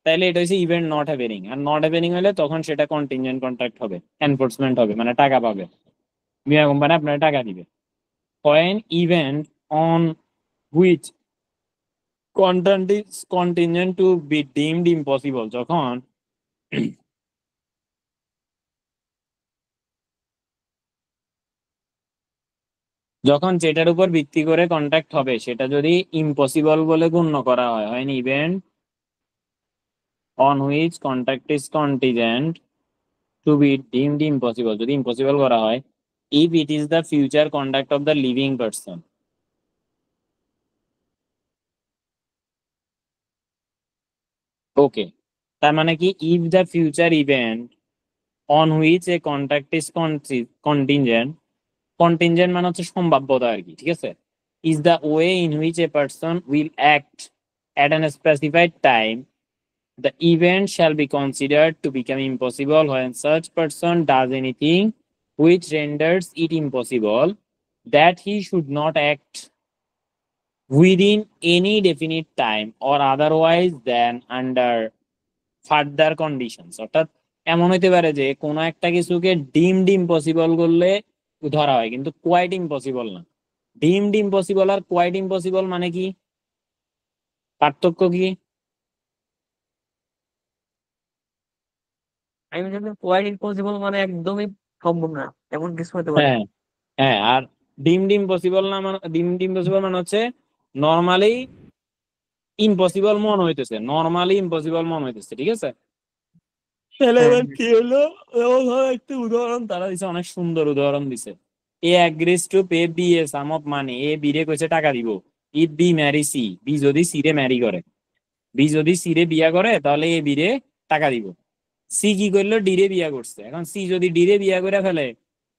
তাহলে এটা হচ্ছে event not happening. Are not happening হলে তখন সেটা কন্টিনজেন্ট কন্ট্রাক্ট হবে, এনফোর্সমেন্ট হবে, মানে টাকা পাবে, বিমা কোম্পানি আপনার টাকা দিবে। when event on which content is contingent to be deemed impossible, যখন যখন যেটার উপর ভিত্তি করে কন্ট্যাক্ট হবে সেটা যদি ইম্পসিবল বলে গণ্য করা হয়, when event on which contact is contingent to be deemed impossible, যদি ইম্পসিবল করা হয়, if it is the future conduct of the living person. ওকে, তার মানে কি, if the future event on which a contact is contingent, contingent মানে হচ্ছে সম্ভাব্যতা আর কি, ঠিক আছে, is the way in which a person will act at an specified time, the event shall be considered to become impossible when such person does anything which renders it impossible that he should not act within any definite time or otherwise than under further conditions. অর্থাৎ এমন হইতে পারে যে কোনো একটা কিছুকে deemed impossible করলে ধরা হয়, কিন্তু কোয়াইট ইম্পসিবল না। ডিমড ইম্পসিবল আর কোয়াইট ইম্পসিবল মানে কি, পার্থক্য কি? আমি জানি কোয়াইট ইম্পসিবল মানে একদমই সম্ভব না, এমন কিছু হতে পারে। হ্যাঁ হ্যাঁ, আর ডিমড ইম্পসিবল না মানে, ডিমড ইম্পসিবল মানে হচ্ছে নর্মালি ইম্পসিবল মনে হইতেছে, নর্মালি ইম্পসিবল মনে হইতেছে, ঠিক আছে। তাহলে হ্যাঁ এবার কি হলো, একটা উদাহরণ তারা দিছে, অনেক সুন্দর উদাহরণ দিছে। A agrees to pay B a sum of money, A B রে কইছে টাকা দিব, if B marry C, B যদি সি রে ম্যারি করে, বি যদি সি রে বিয়া করে তাহলে এ বি রে টাকা দিব। সি কি করলো, ডি রে বিয়া করছে, এখন সি যদি ডি রে বিয়া করে ফেলে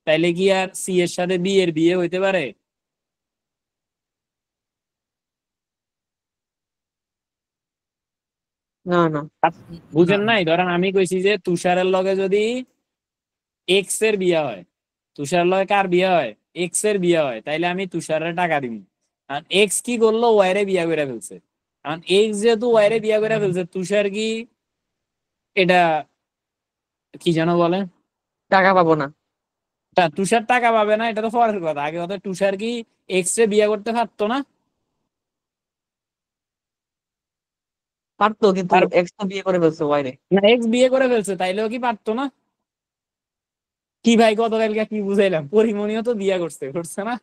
তাইলে কি আর সি এর সাথে বি এর বিয়ে হইতে পারে? না না। বুঝেন না, নাই? ধরেন আমি কইছি যে তুষারের লগে যদি এক্স এর বিয়া হয়, তুষার লগে কার বিয়া হয়, এক্স এর বিয়া হয়, তাইলে আমি তুষারের টাকা দিব। আর এক্স কি করলো, ওয়াই রে বিয়া করে ফেলছে। কারণ এক্স যেহেতু ওয়াই রে বিয়া করে ফেলছে, তুষার কি এটা কি যেন বলে, টাকা পাবো না। তুষার টাকা পাবে না, এটা তো পরের কথা। আগে কথা, তুষার কি এক্স রে বিয়া করতে পারতো না? পারতো, কিন্তু আর এক্স তো বিয়ে করে ফেলছে ওয়াই রে। না, এক্স বিয়ে করে ফেলছে, তাইলেও কি পারতো না? কি ভাই, গতকালকে কি বুঝাইলাম, পরিমণিও তো বিয়া করছে, করছে না?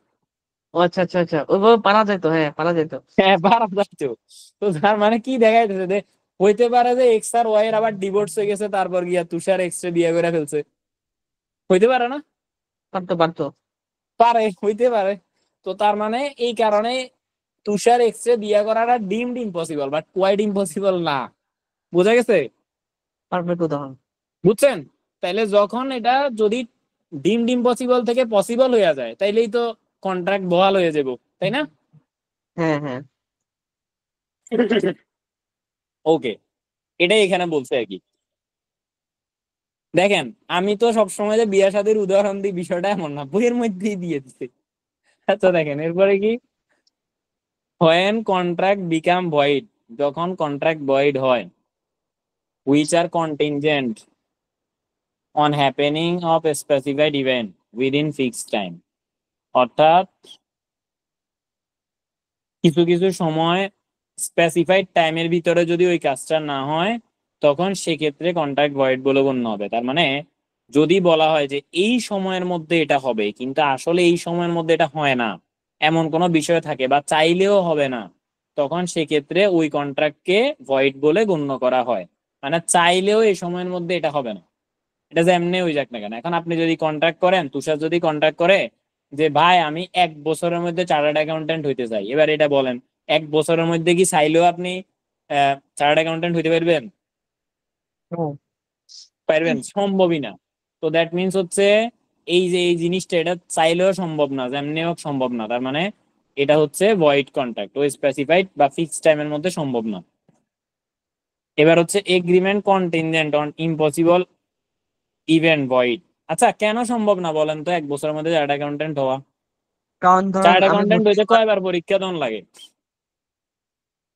ও আচ্ছা আচ্ছা আচ্ছা, ওইভাবে পারা যাইতো, হ্যাঁ পারা যাইতো। হ্যাঁ, বারাম যাচ্ছে। তো তার মানে কি দেখাইতেছে যে হইতে পারে যে এক্স আর ওয়াই এর আবার ডিভোর্স হয়ে গেছে, তারপর গিয়া তুষার এক্স রে বিয়ে করে ফেলছে, হইতে পারে না? পারতো পারতো। পারে, হইতে পারে। তো তার মানে এই কারণে তুষার এক্স রে বিয়ে করাটা deemed impossible, but quite impossible না। বোঝা গেছে? পারফেক্ট উদাহরণ। বুঝছেন? তাইলে যখন এটা যদি ডিমড ইম্পসিবল থেকে পসিবল হয়ে যায়, তাইলেই তো কন্ট্রাক্ট বহাল হয়ে যাব, তাই না? হ্যাঁ হ্যাঁ। ওকে, এটাই এখানে বলছে আর কি। দেখেন, আমি তো সবসময় যে বিয়া শাদীর উদাহরণ দিই বিষয়টা এমন না, বইয়ের মধ্যেই দিয়ে দিচ্ছে। আচ্ছা দেখেন এরপরে কি, when contract become void, যখন কন্ট্রাক্ট ভয়েড হয়, which are contingent on happening of a specified event within fixed time, অর্থাৎ কিছু কিছু সময় স্পেসিফাইড টাইমের ভিতরে যদি ওই কাজটা না হয়, তখন সেক্ষেত্রে কন্ট্রাক্ট ভয়েড বলে গণ্য হবে। তার মানে যদি বলা হয় যে এই সময়ের মধ্যে এটা হবে, কিন্তু আসলে এই সময়ের মধ্যে এটা হয় না, এমন কোনো বিষয় থাকে, বা চাইলেও হবে না, তখন সেক্ষেত্রে ওই কন্ট্রাক্টকে ভয়েড বলে গণ্য করা হয়। মানে চাইলেও এই সময়ের মধ্যে এটা হবে না, এটা যে এমনি হয়ে যাক না কেন। এখন আপনি যদি কন্ট্রাক্ট করেন, তুষার যদি কন্ট্রাক্ট করে যে ভাই আমি 1 বছরের মধ্যে চার্টার্ড অ্যাকাউন্টেন্ট হইতে চাই, এবার এটা বলেন 1 বছরের মধ্যে কি চাইলেও আপনি চার্টার্ড অ্যাকাউন্টেন্ট হইতে পারবেন? পারবেন? সম্ভবই না। তো দ্যাট মিনস হচ্ছে এই যে এই জিনিসটা, এটা চাইলেও সম্ভব না, যেমনি হোক সম্ভব না। তার মানে এটা হচ্ছে ভয়েড কন্ট্রাক্ট, ওই স্পেসিফাইড বা ফিক্সড টাইমের মধ্যে সম্ভব না। এবার হচ্ছে agreement contingent on impossible event void. আচ্ছা, কেন সম্ভব না বলেন তো 1 বছরের মধ্যে চার্টার্ড অ্যাকাউন্টেন্ট হওয়া? কারণ ধরেন চার্টার্ড আমি অ্যাকাউন্টেন্ট হইতে কয়বার পরীক্ষা দেন লাগে?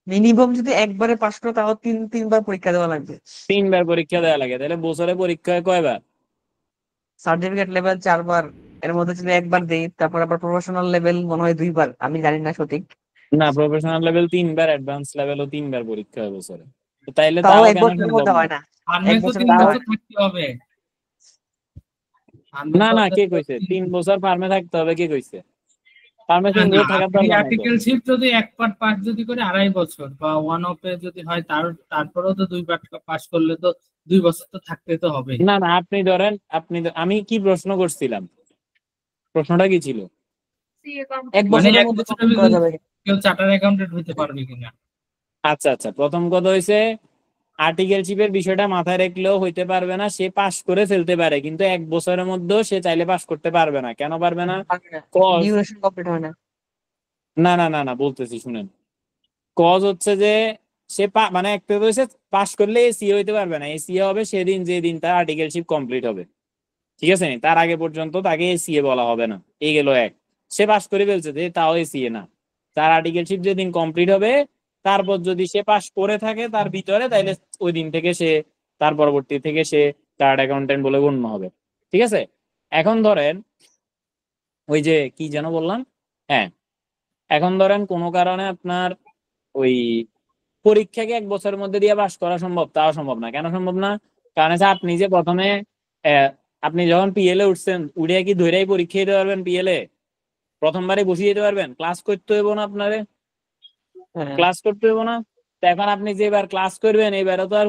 মিনিমাম যদি একবারে পাস করো তাও তিনবার পরীক্ষা দেওয়া লাগবে। 3বার পরীক্ষা দেওয়া লাগে, তাহলে বছরে পরীক্ষা হয় কয়বার? সার্টিফিকেট লেভেল 4বার, এর মধ্যে যদি একবার দেই, তারপর আবার প্রফেশনাল লেভেল মনে হয় 2বার, আমি জানি না সঠিক। না, প্রফেশনাল লেভেল 3বার, অ্যাডভান্স লেভেলও 3বার পরীক্ষা হয় বছরে। তো তাইলে তাও তাও এক কেন বছরের সম্ভব মধ্যে না? হয় না, ফার্মে এক তো বছরের 3 মধ্যে তাও হয় বছর থাকতে হবে। ফার্মে না তো না, কে আপনার কইছে 3 বছর ফার্মে থাকতে হবে? কে কইছে ফার্মে 3 না, বছর থাকার আপনি দরকার নাই তো। আর্টিকেল শিপ যদি এক পার্ট পাস যদি করে 2.5 বছর বা ওয়ান অফে যদি হয় তারপরেও তো 2 পার্ট পাস করলে তো 2 বছর তো থাকতে তো হবে। না না, আপনি ধরেন, আমি কি প্রশ্ন করছিলাম, প্রশ্নটা কি ছিল? এক মানে বছরের 1 মধ্যে বছরের কমপ্লিট করা ভিতরে যাবে। কেউ চার্টার্ড অ্যাকাউন্টেন্ট হতে পারবে কিনা। আচ্ছা আচ্ছা, প্রথম কথা হইছে আর্টিকেলশিপের বিষয়টা মাথায় রাখলেও হইতে পারবে না, সে পাস করে ফেলতে পারে, কিন্তু 1 বছরের মধ্যেও সে চাইলে পাস করতে পারবে না। কেন পারবে না? কজ ডিউরেশন কমপ্লিট হয় না। না না না না, বলতেছি শুনেন। কজ হচ্ছে যে সে মানে একটা তো হচ্ছে পাস করলে এসিএ হইতে পারবে না, এসিএ হবে সেদিন যেদিন তার আর্টিকেলশিপ কমপ্লিট হবে, ঠিক আছে নি? তার আগে পর্যন্ত তাকে এসিএ বলা হবে না। এই গেল এক। সে পাস করে ফেলছে যে তাও এসিএ না, তার আর্টিকেলশিপ যেদিন কমপ্লিট হবে তারপর যদি সে পাস করে থাকে তার ভিতরে, তাইলে ওই দিন থেকে সে, তার পরবর্তী থেকে সে চার্টার্ড অ্যাকাউন্টেন্ট বলে গণ্য হবে, ঠিক আছে? এখন ধরেন ওই যে কি যেন বললাম, হ্যাঁ, এখন ধরেন কোনো কারণে আপনার ওই পরীক্ষাকে 1 বছরের মধ্যে দিয়ে পাস করা সম্ভব, তাও সম্ভব না। কেন সম্ভব না? কারণ হচ্ছে আপনি যে প্রথমে আহ, আপনি যখন পিএলএ উঠছেন, উঠে কি ধৈর্যই পরীক্ষা দিতে পারবেন? পিএলএ প্রথমবারে বসিয়ে দিতে পারবেন? ক্লাস করতে হইব না আপনারে? হ্যাঁ, ক্লাস করতে হইব না? তো এখন আপনি যে এবার ক্লাস করবেন, এবারে তো আর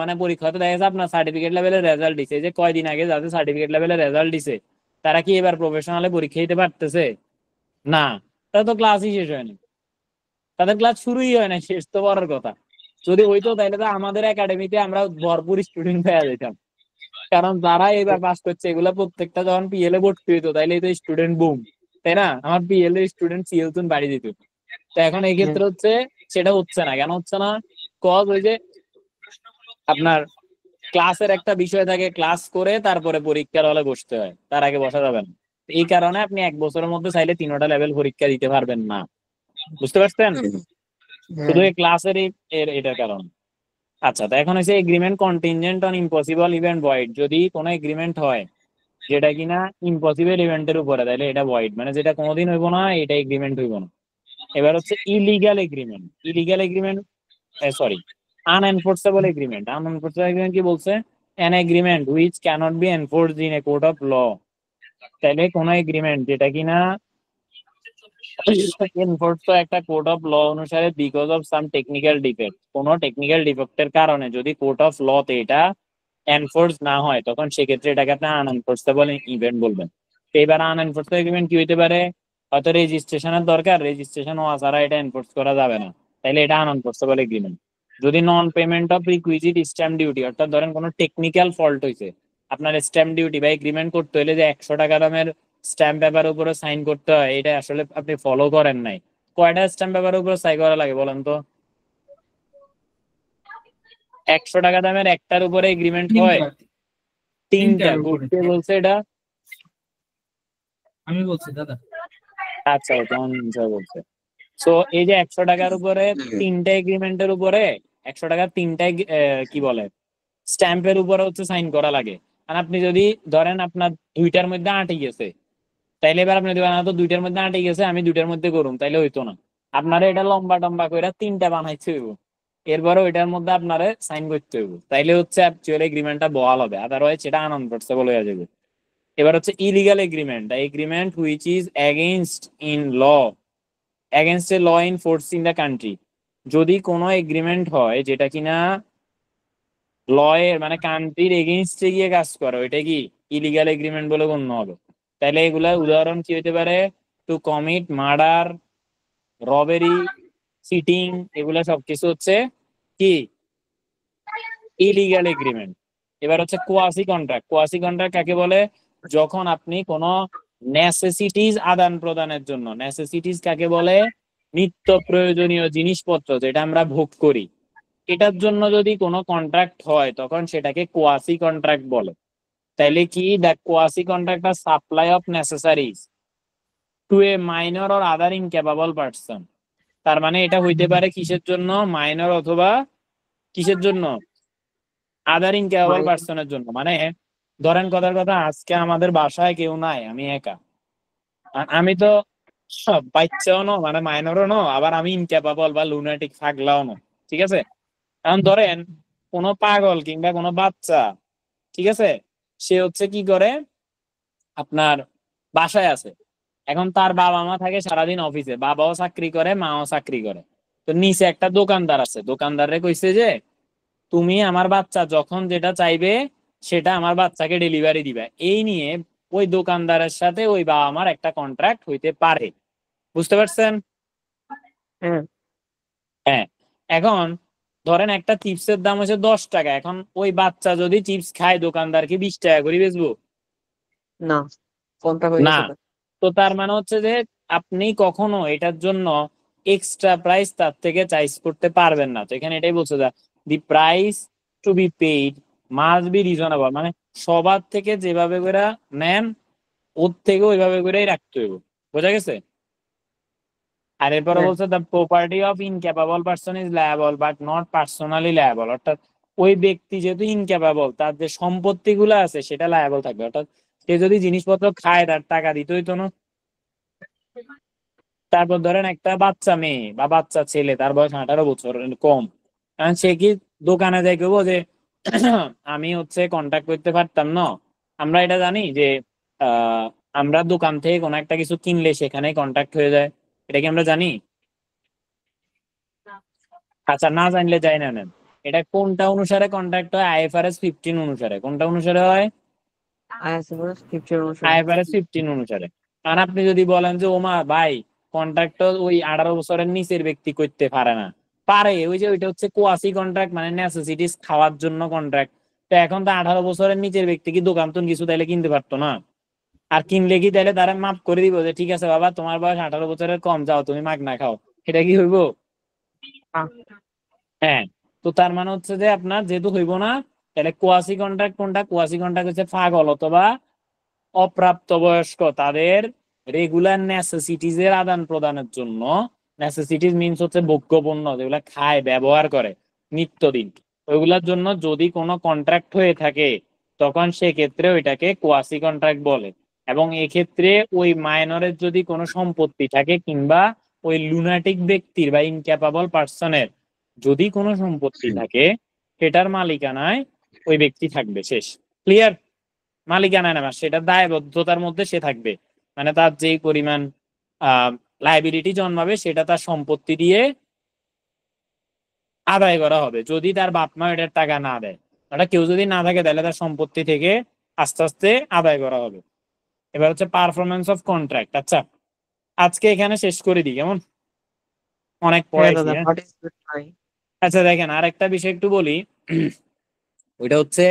মানে পরীক্ষা তো দেখা যাচ্ছে আপনার সার্টিফিকেট লেভেলের রেজাল্ট দিছে, যে কয়দিন আগে যাদের সার্টিফিকেট লেভেলের রেজাল্ট দিছে তারা কি এবার প্রফেশনালে পরীক্ষা দিতে পারতেছে? না, তারা তো ক্লাসই শেষ হয়নি, তাদের ক্লাস শুরুই হয় না, শেষ তো বড় কথা। যদি হইতো তাহলে তো আমাদের একাডেমিতে আমরা ভরপুর স্টুডেন্ট পেয়ে যেতাম, কারণ যারা এবার পাস করছে এগুলা প্রত্যেকটা যখন পিএলএ ভর্তি হইতো তাইলে তো স্টুডেন্ট বুম, তাই না? আমার পিএলএ স্টুডেন্ট সিএল তুন বাড়ি দিত। তো এখন এই হ্যাঁ, ক্ষেত্রে হচ্ছে সেটা হচ্ছে না। কেন হচ্ছে না? কজ ওই যে আপনার ক্লাসের একটা বিষয় থাকে, ক্লাস করে তারপরে পরীক্ষার হলে বসতে হয়, তার আগে বসা যাবে না। এই কারণে আপনি 1 বছরের মধ্যে চাইলে 3টা লেভেল পরীক্ষা দিতে পারবেন না, বুঝতে পারছেন? শুধু হ্যাঁ। এই ক্লাসের এটার কারণে। আচ্ছা, তো এখন হচ্ছে agreement contingent on impossible event void. যদি কোনো এগ্রিমেন্ট হয় যেটা কিনা ইম্পসিবল ইভেন্টের উপরে, তাহলে এটা ভয়েড, মানে যেটা কোনোদিন হইব না, এটা এগ্রিমেন্ট হইব না। এবার হচ্ছে illegal agreement. Illegal agreement, sorry, unenforceable agreement. Unenforceable agreement কি বলছে? An agreement which cannot be enforced in a court of law. তাহলে কোনো এগ্রিমেন্ট যেটা কিনা এনফোর্স তো একটা কোর্ট অফ ল অনুসারে because of some technical defect, কোনো টেকনিক্যাল ডিফেক্টের কারণে যদি কোর্ট অফ ল তে এটা এনফোর্স না হয়, তখন সেক্ষেত্রে এটাকে আপনি আনএনফোর্সেবল ইভেন্ট বলবেন। তো এবার আনএনফোর্সেবল এগ্রিমেন্ট কি হইতে পারে? হয়তো রেজিস্ট্রেশনের দরকার, রেজিস্ট্রেশন হওয়া ছাড়া এটা এনফোর্স করা যাবে না, তাইলে এটা আনএনফোর্সেবল এগ্রিমেন্ট। যদি non payment of requisite stamp duty, অর্থাৎ ধরেন কোনো টেকনিক্যাল ফল্ট হয়েছে, আপনার স্ট্যাম্প ডিউটি বা এগ্রিমেন্ট করতে হলে যে 100 টাকা দামের স্ট্যাম্প পেপারের উপরে সাইন করতে হয়, এটা আসলে আপনি ফলো করেন নাই। কয়টা স্ট্যাম্প পেপারের উপরে সাইন করা লাগে বলেন তো? 100 টাকা দামের একটার উপরে এগ্রিমেন্ট হয়? 3টা, 3টা। 3টার উপরে কে বলছে এটা? আমি বলছি দাদা। আচ্ছা, তখন বলছে। সো এই যে 100 টাকার উপরে 3টা এগ্রিমেন্টের উপরে 100 টাকার 3টাই কি বলে স্ট্যাম্পের উপরে হচ্ছে সাইন করা লাগে। আর আপনি যদি ধরেন আপনার 2টার মধ্যে আটে গেছে, তাইলে এবার আপনি দেবেন তো 2টার মধ্যে আটে গেছে, আমি 2টার মধ্যে করুন, তাইলে হইতো না। আপনারা এটা লম্বা টম্বা করে 3টা বানাইতে হইব, এরপরে ওইটার মধ্যে আপনারা সাইন করতে হইব, তাইলে হচ্ছে অ্যাকচুয়ালি এগ্রিমেন্টটা বহাল হবে, আদারওয়াইজ সেটা আনএনফোর্সেবল হয়ে যাবে। এবার হচ্ছে illegal agreement, the agreement which is against in law, against a law in force in the country. যদি কোনো এগ্রিমেন্ট হয় যেটা কিনা ল এর মানে কান্ট্রির এগেইনস্টে গিয়ে কাজ করে, ওইটা কি ইলিগাল এগ্রিমেন্ট বলে গণ্য হবে। তাহলে এগুলা উদাহরণ কি হতে পারে? Two commit murder, robbery, cheating, এগুলা সবকিছু হচ্ছে কি ইলিগাল এগ্রিমেন্ট। এবার হচ্ছে কোয়াসি কন্ট্রাক্ট। কোয়াসি কন্ট্রাক্ট কাকে বলে? যখন আপনি কোনো নেসেসিটিস আদান প্রদানের জন্য, নেসেসিটিস কাকে বলে? নিত্য প্রয়োজনীয় জিনিসপত্র যেটা আমরা ভোগ করি, এটার জন্য যদি কোনো কন্ট্রাক্ট হয় তখন সেটাকে কোয়াসি কন্ট্রাক্ট বলে। তাইলে কি, দ্য কোয়াসি কন্ট্রাক্ট আর supply of necessaries to a minor or other incapable person. তার মানে এটা হইতে পারে কিসের জন্য, মাইনর অথবা কিসের জন্য, আদার ইনক্যাপাবল পারসনের জন্য। মানে ধরেন কথার কথা, আজকে আমাদের বাসায় কেউ নাই, আমি একা, আমি তো বাচ্চাও নো, মানে মাইনরও নো, আবার আমি ইনক্যাপাবল বা লুনাটিক থাকলাও নো, ঠিক আছে। এখন ধরেন কোনো পাগল কিংবা কোনো বাচ্চা, ঠিক আছে, সে হচ্ছে কি করে, আপনার বাসায় আছে, এখন তার বাবা মা থাকে সারাদিন অফিসে, বাবাও চাকরি করে মাও চাকরি করে, তো নিচে একটা দোকানদার আছে, দোকানদারে কইছে যে তুমি আমার বাচ্চা যখন যেটা চাইবে সেটা আমার বাচ্চাকে ডেলিভারি দিবে। এই নিয়ে ওই দোকানদারের সাথে ওই বাবা মার একটা কন্ট্রাক্ট হইতে পারে। বুঝতে পারছেন? হ্যাঁ হ্যাঁ। এখন ধরেন একটা চিপসের দাম হচ্ছে 10 টাকা, এখন ওই বাচ্চা যদি চিপস খায় দোকানদারকে 20 টাকা করে বেচবো? না, কন্ট্রাক্ট হয়ে না। গেছে তো। তো তার মানে হচ্ছে যে আপনি কখনো এটার জন্য এক্সট্রা প্রাইস তার থেকে চার্জ করতে পারবেন না। তো এখানে এটাই বলছে যে the price to be paid must be reasonable, মানে সবার থেকে যেভাবে করে নেন ওর থেকে ওইভাবে করেই রাখতে হইব। বোঝা গেছে? আর এরপরে হ্যাঁ বলছে the property of incapable person is liable but not personally liable. অর্থাৎ ওই ব্যক্তি যেহেতু ইনক্যাপাবল, তার যে সম্পত্তি গুলো আছে সেটা লায়াবল থাকবে। অর্থাৎ সে যদি জিনিসপত্র খায় তার টাকা দিতে হইতো না। তারপর ধরেন একটা বাচ্চা মেয়ে বা বাচ্চা ছেলে, তার বয়স 18 বছর কম, কারণ সে কি দোকানে যাই কেবো যে আমি হচ্ছে কন্ট্যাক্ট করতে পারতাম না। আমরা এটা জানি যে আহ আমরা দোকান থেকে কোনো একটা কিছু কিনলে সেখানে কন্ট্যাক্ট হয়ে যায়, এটা কি আমরা জানি? আচ্ছা, না জানলে যাই না নেন, এটা কোনটা অনুসারে কন্ট্রাক্ট হয়? IFRS 15 অনুসারে। কোনটা অনুসারে হয়? IFRS 15 অনুসারে। IFRS 15 অনুসারে। কারণ আপনি যদি বলেন যে ওমা ভাই কন্ট্রাক্ট ওই 18 বছরের নিচের ব্যক্তি করতে পারে না, পারে, ওই যে ওইটা হচ্ছে কোয়াসি কন্ট্রাক্ট, মানে নেসেসিটিস খাওয়ার জন্য কন্ট্রাক্ট। তো এখন তো 18 বছরের নিচের ব্যক্তি কি দোকান তো কিছু তাইলে কিনতে পারতো না? আর কিনলে কি তাইলে তারা মাফ করে দিব যে ঠিক আছে বাবা তোমার বয়স 18 বছরের কম, যাও তুমি মাগনা খাও, এটা কি হইব? হ্যাঁ। তো তার মানে হচ্ছে যে আপনার যেহেতু হইব না, তাহলে কোয়াসি কন্ট্রাক্ট কোনটা? কোয়াসি কন্ট্রাক্ট হচ্ছে পাগল অথবা অপ্রাপ্তবয়স্ক তাদের রেগুলার নেসেসিটিজ এর আদান প্রদানের জন্য। নেসেসিটিজ মিনস হচ্ছে ভোগ্যপণ্য যেগুলা খায় ব্যবহার করে নিত্যদিন, ওইগুলার জন্য যদি কোনো কন্ট্রাক্ট হয়ে থাকে তখন সেক্ষেত্রে ওইটাকে কোয়াসি কন্ট্রাক্ট বলে। এবং এক্ষেত্রে ওই মাইনরের যদি কোনো সম্পত্তি থাকে কিংবা ওই লুনাটিক ব্যক্তির বা ইনক্যাপাবল পার্সনের যদি কোনো সম্পত্তি থাকে সেটার মালিকানায় ওই ব্যক্তি থাকবে। শেষ। ক্লিয়ার? মালিকানায় না, সেটা দায়বদ্ধতার মধ্যে সে থাকবে, মানে তার যেই পরিমাণ লাইবিলিটি জন্মাবে সেটা তার সম্পত্তি দিয়ে আদায় করা হবে, যদি তার বাপ মা এটার টাকা না দেয়। ওটা কেউ যদি না থাকে তাহলে তার সম্পত্তি থেকে আস্তে আস্তে আদায় করা হবে। এবার হচ্ছে পারফরমেন্স অফ কন্ট্রাক্ট। আচ্ছা, আজকে এখানে শেষ করে দিই, কেমন? অনেক হ্যাঁ পড়াইছি। দাদা, হ্যাঁ। পার্টিসিপেট নাই। আচ্ছা দেখেন, আর একটা বিষয় একটু বলি, ওইটা হচ্ছে,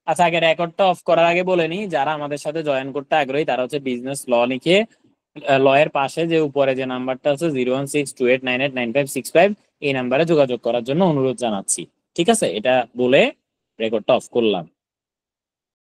আচ্ছা আগে রেকর্ডটা অফ করার আগে বলে নি, যারা আমাদের সাথে জয়েন করতে আগ্রহী তারা হচ্ছে বিজনেস ল লিখে ল এর পাশে যে উপরে যে নাম্বারটা আছে 01628989565 এই নাম্বারে যোগাযোগ করার জন্য অনুরোধ জানাচ্ছি। ঠিক আছে, এটা বলে রেকর্ডটা অফ করলাম।